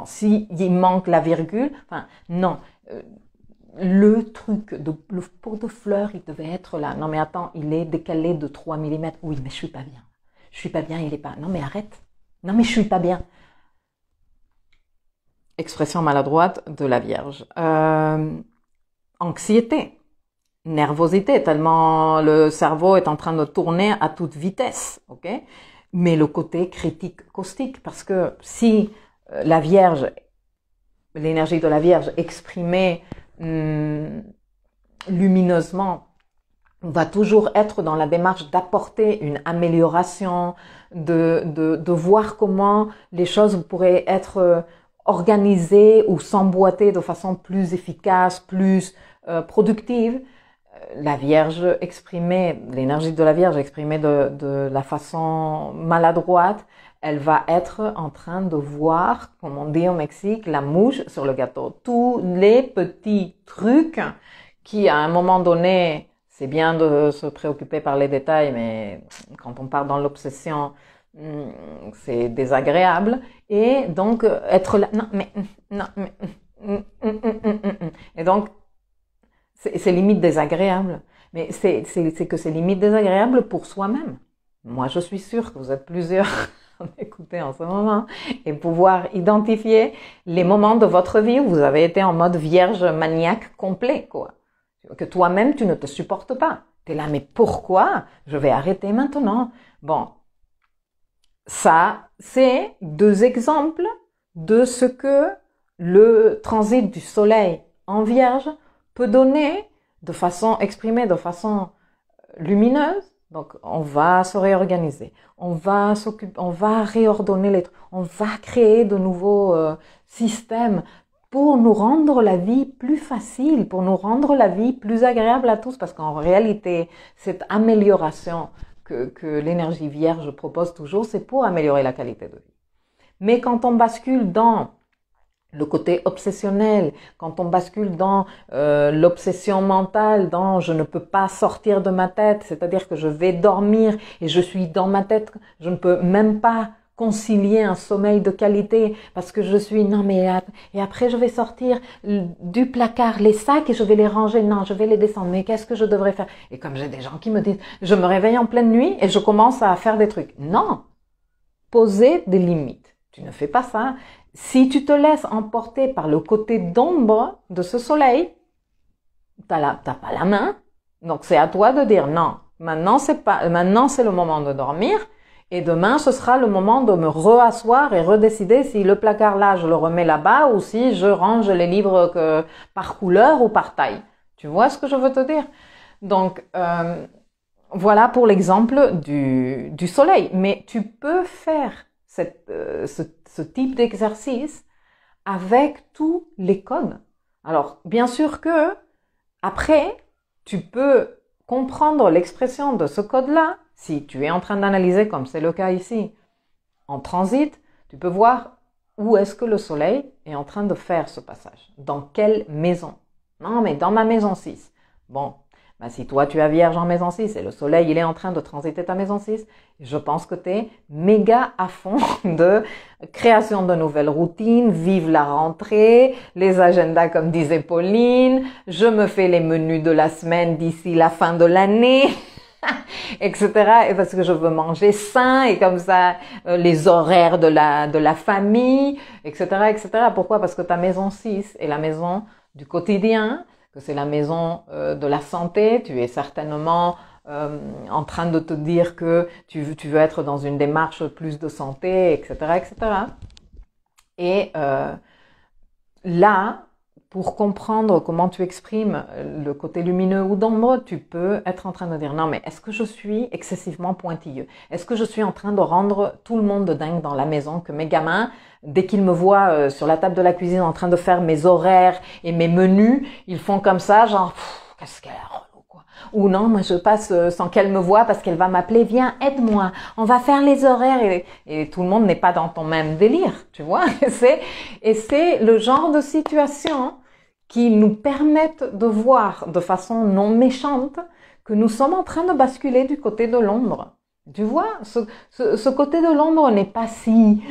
S'il manque la virgule, non. Le truc, le pot de fleurs, il devait être là. Non mais attends, il est décalé de 3 mm. Oui, mais je suis pas bien. Je suis pas bien, il est pas. Non mais arrête. Non mais je suis pas bien. expression maladroite de la Vierge. Anxiété, nervosité, tellement le cerveau est en train de tourner à toute vitesse, ok? Mais le côté critique caustique, parce que si la Vierge, l'énergie de la Vierge exprimée lumineusement, va toujours être dans la démarche d'apporter une amélioration, de voir comment les choses pourraient être organisées ou s'emboîter de façon plus efficace, plus productive. La Vierge exprimée, l'énergie de la Vierge exprimée de la façon maladroite, elle va être en train de voir, comme on dit au Mexique, la mouche sur le gâteau. Tous les petits trucs qui, à un moment donné, c'est bien de se préoccuper par les détails, mais quand on part dans l'obsession, c'est désagréable. Et donc, être là, et donc, c'est limite désagréable. Mais c'est que c'est limite désagréable pour soi-même. Moi, je suis sûre que vous êtes plusieurs à m'écouter en ce moment et pouvoir identifier les moments de votre vie où vous avez été en mode vierge maniaque complet, quoi. Que toi-même, tu ne te supportes pas. T'es là, mais pourquoi? Je vais arrêter maintenant. Bon. Ça, c'est 2 exemples de ce que le transit du soleil en vierge peut donner de façon exprimée, de façon lumineuse. Donc, on va se réorganiser. On va réordonner les trucs. On va créer de nouveaux systèmes pour nous rendre la vie plus facile, pour nous rendre la vie plus agréable à tous, parce qu'en réalité, cette amélioration que l'énergie vierge propose toujours, c'est pour améliorer la qualité de vie. Mais quand on bascule dans le côté obsessionnel, quand on bascule dans l'obsession mentale, dans je ne peux pas sortir de ma tête, c'est-à-dire que je vais dormir et je suis dans ma tête, je ne peux même pas concilier un sommeil de qualité parce que je suis non mais et après je vais sortir du placard les sacs et je vais les ranger, non je vais les descendre, mais qu'est-ce que je devrais faire? Et comme j'ai des gens qui me disent je me réveille en pleine nuit et je commence à faire des trucs, non, poser des limites, tu ne fais pas ça. Si tu te laisses emporter par le côté d'ombre de ce soleil, t'as pas la main, donc c'est à toi de dire non, maintenant c'est le moment de dormir. Et demain, ce sera le moment de me reasseoir et redécider si le placard là, je le remets là-bas ou si je range les livres par couleur ou par taille. Tu vois ce que je veux te dire? Donc, voilà pour l'exemple du soleil. Mais tu peux faire ce type d'exercice avec tous les codes. Alors, bien sûr que après, tu peux comprendre l'expression de ce code-là. Si tu es en train d'analyser, comme c'est le cas ici, en transit, tu peux voir où est-ce que le soleil est en train de faire ce passage. Dans quelle maison? Non, mais dans ma maison 6. Bon, ben si toi tu as Vierge en maison 6 et le soleil il est en train de transiter ta maison 6, je pense que tu es méga à fond de création de nouvelles routines, vive la rentrée, les agendas comme disait Pauline, je me fais les menus de la semaine d'ici la fin de l'année. Etc. Et parce que je veux manger sain et comme ça les horaires de la famille, etc., etc. Pourquoi? Parce que ta maison 6 est la maison du quotidien, que c'est la maison de la santé. Tu es certainement en train de te dire que tu veux être dans une démarche plus de santé, etc., etc. Et là, pour comprendre comment tu exprimes le côté lumineux ou d'ombre, tu peux être en train de dire non mais est-ce que je suis excessivement pointilleux? Est-ce que je suis en train de rendre tout le monde dingue dans la maison, que mes gamins, dès qu'ils me voient sur la table de la cuisine en train de faire mes horaires et mes menus, ils font comme ça, genre qu'est-ce qu'elle a relou quoi. Ou non, moi je passe sans qu'elle me voie parce qu'elle va m'appeler, viens aide-moi, on va faire les horaires et tout le monde n'est pas dans ton même délire, tu vois. Et c'est le genre de situation qui nous permettent de voir de façon non méchante que nous sommes en train de basculer du côté de l'ombre. Tu vois, ce côté de l'ombre n'est pas si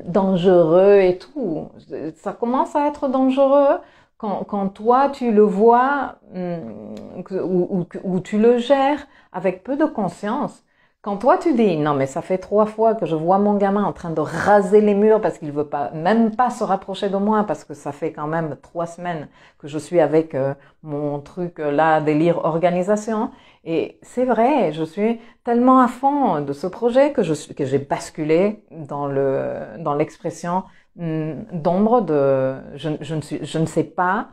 dangereux et tout. Ça commence à être dangereux quand toi tu le vois ou tu le gères avec peu de conscience, Quand toi tu dis, non mais ça fait 3 fois que je vois mon gamin en train de raser les murs parce qu'il veut pas, même pas se rapprocher de moi parce que ça fait quand même 3 semaines que je suis avec mon truc là, délire organisation. Et c'est vrai, je suis tellement à fond de ce projet que j'ai basculé dans l'expression d'ombre de, je ne sais pas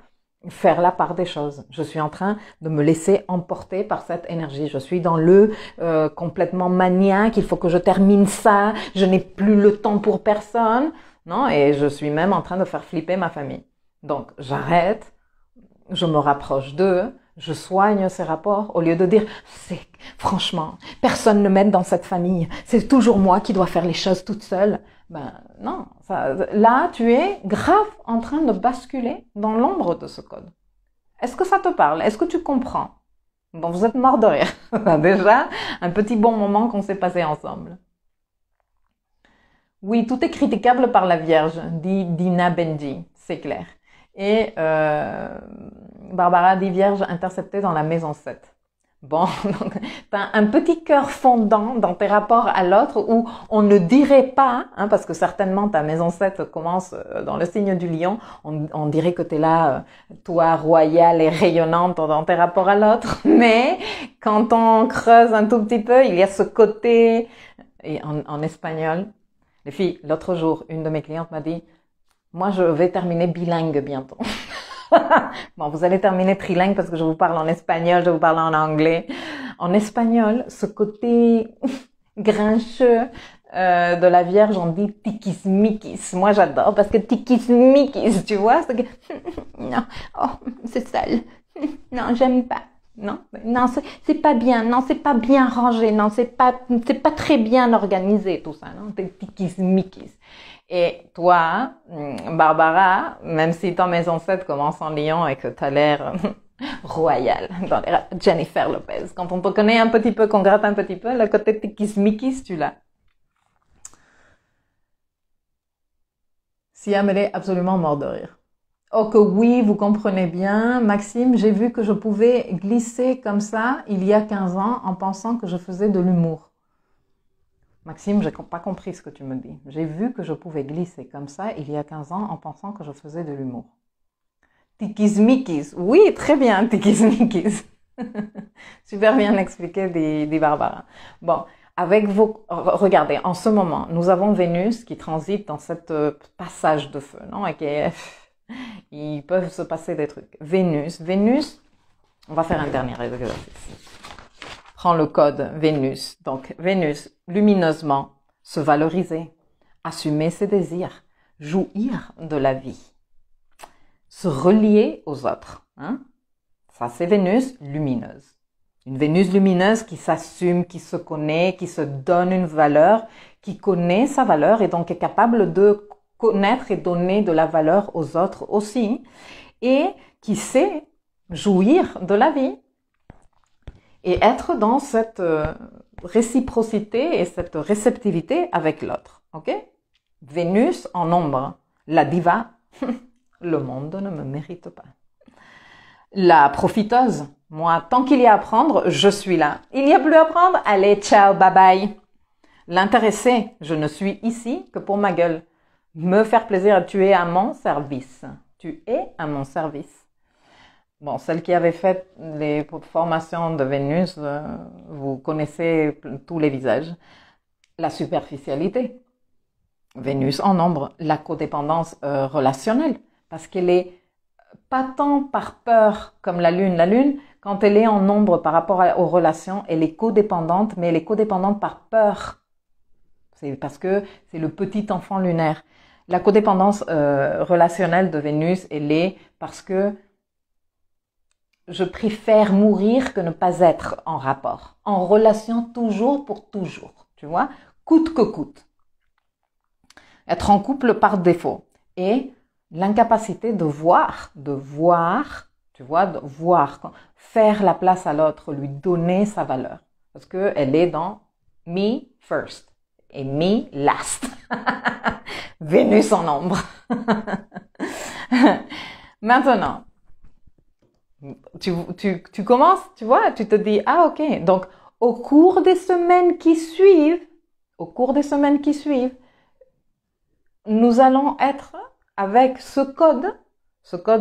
faire la part des choses. Je suis en train de me laisser emporter par cette énergie. Je suis dans le complètement maniaque, il faut que je termine ça, je n'ai plus le temps pour personne. Non, et je suis même en train de faire flipper ma famille. Donc, j'arrête, je me rapproche d'eux, je soigne ces rapports au lieu de dire franchement, personne ne m'aide dans cette famille, c'est toujours moi qui dois faire les choses toute seule. Ben non, là tu es grave en train de basculer dans l'ombre de ce code. Est-ce que ça te parle? Est-ce que tu comprends? Bon, vous êtes mort de rire. Déjà, un petit bon moment qu'on s'est passé ensemble. Oui, tout est critiquable par la Vierge, dit Dina Benji, c'est clair. Et Barbara dit Vierge interceptée dans la maison 7. Bon, donc t'as un petit cœur fondant dans tes rapports à l'autre où on ne dirait pas, parce que certainement ta maison 7 commence dans le signe du lion, on dirait que t'es là, toi, royale et rayonnante dans tes rapports à l'autre, mais quand on creuse un tout petit peu, il y a ce côté, et en espagnol, les filles, l'autre jour, une de mes clientes m'a dit, moi je vais terminer bilingue bientôt. Bon, vous allez terminer trilingue parce que je vous parle en espagnol, je vous parle en anglais. En espagnol, ce côté grincheux de la Vierge, on dit tikismikis. Moi, j'adore parce que tikismikis, tu vois, c'est que non, oh, c'est sale. Non, j'aime pas. Non, c'est pas bien. Non, c'est pas bien rangé. Non, c'est pas très bien organisé tout ça. Non, t'es tikismikis. Et toi, Barbara, même si ta maison 7 commence en lion et que tu as l'air royal, dans les Jennifer Lopez, quand on te connaît un petit peu, qu'on gratte un petit peu, le côté tikis-mikis, tu l'as. Siam, elle est absolument mort de rire. Oh que oui, vous comprenez bien. Maxime, j'ai vu que je pouvais glisser comme ça il y a 15 ans en pensant que je faisais de l'humour. Maxime, j'ai pas compris ce que tu me dis. J'ai vu que je pouvais glisser comme ça il y a 15 ans en pensant que je faisais de l'humour. Tikismikis. Oui, très bien, tikismikis. Super bien expliqué, dit Barbara. Bon, avec vos... Regardez, en ce moment, nous avons Vénus qui transite dans cette passage de feu, non? Et ils peuvent se passer des trucs. Vénus, on va faire un dernier exercice. Prends le code Vénus. Donc, Vénus, lumineusement, se valoriser, assumer ses désirs, jouir de la vie, se relier aux autres. Ça, c'est Vénus lumineuse. Une Vénus lumineuse qui s'assume, qui se connaît, qui se donne une valeur, qui connaît sa valeur et donc est capable de connaître et donner de la valeur aux autres aussi et qui sait jouir de la vie. Et être dans cette réciprocité et cette réceptivité avec l'autre. Ok? Vénus en ombre. La diva, le monde ne me mérite pas. La profiteuse, moi, tant qu'il y a à apprendre, je suis là. Il n'y a plus à apprendre, allez, ciao, bye bye. L'intéressé, je ne suis ici que pour ma gueule. Me faire plaisir, tu es à mon service. Tu es à mon service. Bon, celle qui avait fait les formations de Vénus, vous connaissez tous les visages. La superficialité. Vénus en ombre. La codépendance relationnelle. Parce qu'elle est pas tant par peur comme la Lune. La Lune, quand elle est en ombre par rapport aux relations, elle est codépendante, mais elle est codépendante par peur. C'est parce que c'est le petit enfant lunaire. La codépendance relationnelle de Vénus, elle est parce que je préfère mourir que ne pas être en rapport, en relation toujours pour toujours, tu vois, coûte que coûte. Être en couple par défaut et l'incapacité de voir, tu vois, de voir, faire la place à l'autre, lui donner sa valeur, parce que elle est dans me first et me last. Vénus en ombre. Maintenant, tu commences, tu vois, tu te dis, ah ok, donc au cours des semaines qui suivent, nous allons être avec ce code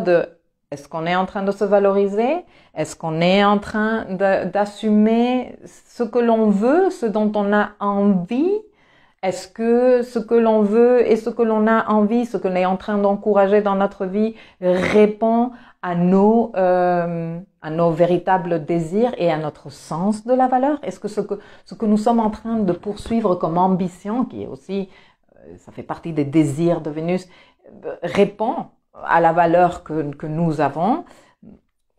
de est-ce qu'on est en train de se valoriser? Est-ce qu'on est en train d'assumer ce que l'on veut, ce dont on a envie? Est-ce que ce que l'on veut et ce que l'on a envie, ce qu'on est en train d'encourager dans notre vie répond à nos véritables désirs et à notre sens de la valeur? Est-ce que ce que nous sommes en train de poursuivre comme ambition, qui est aussi, ça fait partie des désirs de Vénus, répond à la valeur que nous avons?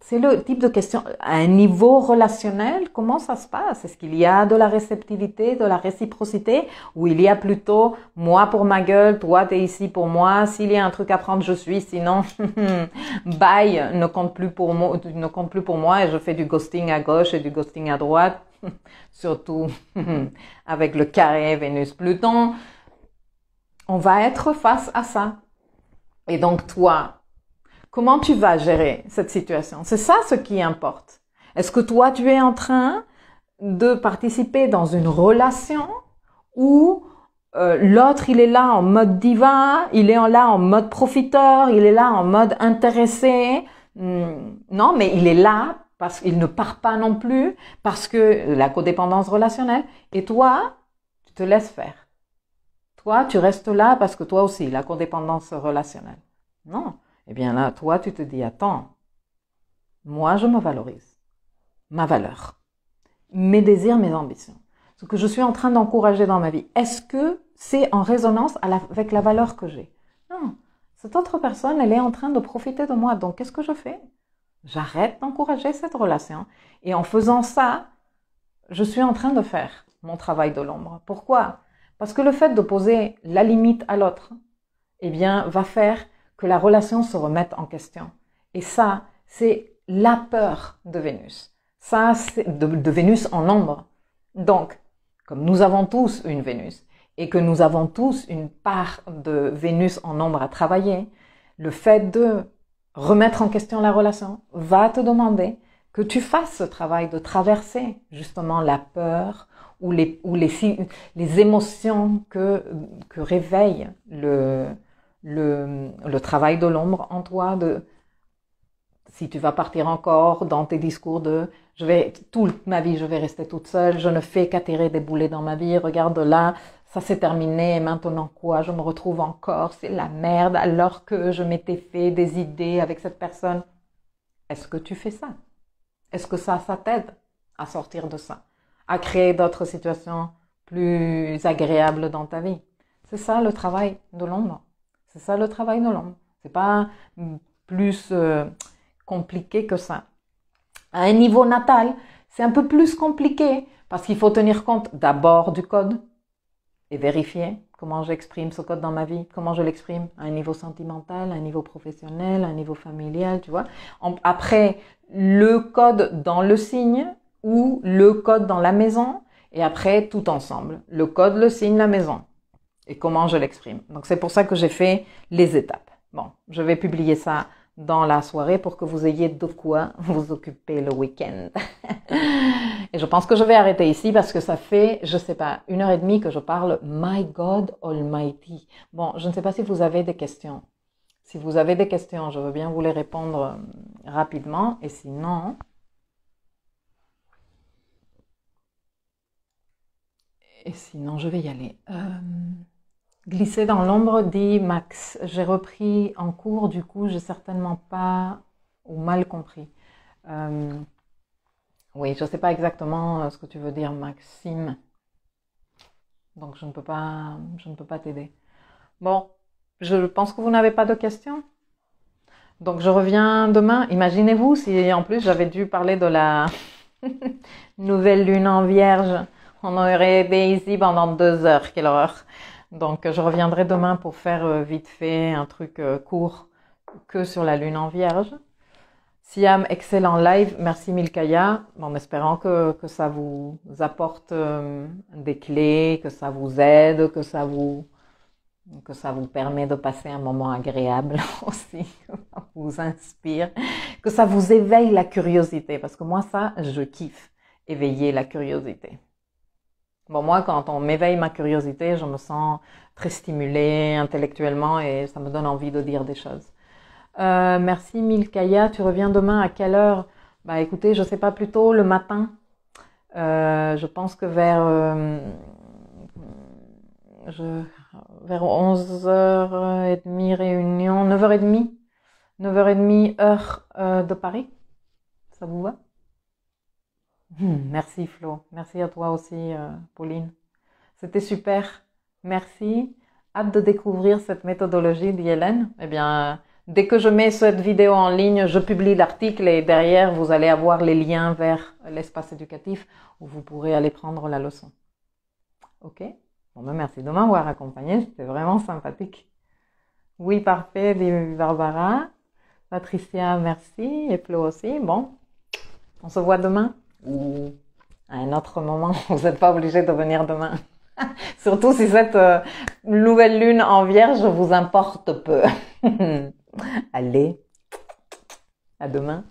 C'est le type de question. À un niveau relationnel, comment ça se passe? Est-ce qu'il y a de la réceptivité, de la réciprocité, ou il y a plutôt moi pour ma gueule, toi t'es ici pour moi, s'il y a un truc à prendre, je suis, sinon, bye, ne compte plus pour moi et je fais du ghosting à gauche et du ghosting à droite, surtout avec le carré Vénus-Pluton. On va être face à ça. Et donc toi, comment tu vas gérer cette situation? C'est ça ce qui importe. Est-ce que toi, tu es en train de participer dans une relation où l'autre, il est là en mode diva, il est là en mode profiteur, il est là en mode intéressé? Non, mais il est là parce qu'il ne part pas non plus, parce que la codépendance relationnelle. Et toi, tu te laisses faire. Toi, tu restes là parce que toi aussi, la codépendance relationnelle. Non. Eh bien là, toi, tu te dis, attends, moi, je me valorise. Ma valeur. Mes désirs, mes ambitions. Ce que je suis en train d'encourager dans ma vie. Est-ce que c'est en résonance avec la valeur que j'ai? Non. Cette autre personne, elle est en train de profiter de moi. Donc, qu'est-ce que je fais? J'arrête d'encourager cette relation. Et en faisant ça, je suis en train de faire mon travail de l'ombre. Pourquoi? Parce que le fait de poser la limite à l'autre, eh bien, va faire que la relation se remette en question. Et ça, c'est la peur de Vénus. Ça, c'est de Vénus en ombre. Donc, comme nous avons tous une Vénus et que nous avons tous une part de Vénus en ombre à travailler, le fait de remettre en question la relation va te demander que tu fasses ce travail de traverser justement la peur ou les émotions que réveille le travail de l'ombre en toi, si tu vas partir encore dans tes discours toute ma vie, je vais rester toute seule, je ne fais qu'attirer des boulets dans ma vie, regarde là, ça s'est terminé, maintenant quoi, je me retrouve encore, c'est la merde, alors que je m'étais fait des idées avec cette personne. Est-ce que tu fais ça? Est-ce que ça t'aide à sortir de ça? À créer d'autres situations plus agréables dans ta vie? C'est ça le travail de l'ombre. C'est ça le travail de l'ombre. C'est pas plus compliqué que ça. À un niveau natal, c'est un peu plus compliqué parce qu'il faut tenir compte d'abord du code et vérifier comment j'exprime ce code dans ma vie, comment je l'exprime à un niveau sentimental, à un niveau professionnel, à un niveau familial, tu vois. Après, le code dans le signe ou le code dans la maison et après tout ensemble. Le code, le signe, la maison. Et comment je l'exprime. Donc c'est pour ça que j'ai fait les étapes. Bon, je vais publier ça dans la soirée pour que vous ayez de quoi vous occuper le week-end. Et je pense que je vais arrêter ici parce que ça fait, je sais pas, 1h30 que je parle My God Almighty. Bon, je ne sais pas si vous avez des questions. Si vous avez des questions, je veux bien vous les répondre rapidement. Et sinon, je vais y aller. Glisser dans l'ombre, dit Max. J'ai repris en cours, du coup, j'ai certainement pas ou mal compris. Oui, je ne sais pas exactement ce que tu veux dire, Maxime. Donc, je ne peux pas t'aider. Bon, je pense que vous n'avez pas de questions. Donc, je reviens demain. Imaginez-vous si, en plus, j'avais dû parler de la nouvelle lune en Vierge. On aurait été ici pendant 2 heures. Quelle horreur. Donc, je reviendrai demain pour faire vite fait un truc court que sur la lune en Vierge. Siam, excellent live. Merci Milkaya. En espérant que ça vous apporte des clés, que ça vous aide, que ça vous permet de passer un moment agréable aussi, que ça vous inspire, que ça vous éveille la curiosité. Parce que moi, ça, je kiffe. éveiller la curiosité. Bon, moi, quand on m'éveille ma curiosité, je me sens très stimulée intellectuellement et ça me donne envie de dire des choses. Merci Milkaya, tu reviens demain à quelle heure? Bah écoutez, je sais pas, plutôt le matin. Je pense que vers 11h30 réunion, 9h30 heure de Paris. Ça vous va? Merci Flo, merci à toi aussi Pauline. C'était super, merci. Hâte de découvrir cette méthodologie d'Hélène. Eh bien, dès que je mets cette vidéo en ligne, je publie l'article et derrière, vous allez avoir les liens vers l'espace éducatif où vous pourrez aller prendre la leçon. Ok? Bon, ben merci de m'avoir accompagné, c'était vraiment sympathique. Oui, parfait, dit Barbara. Patricia, merci. Et Flo aussi. Bon, on se voit demain ou à un autre moment. Vous n'êtes pas obligé de venir demain. Surtout si cette nouvelle lune en vierge vous importe peu. Allez, à demain.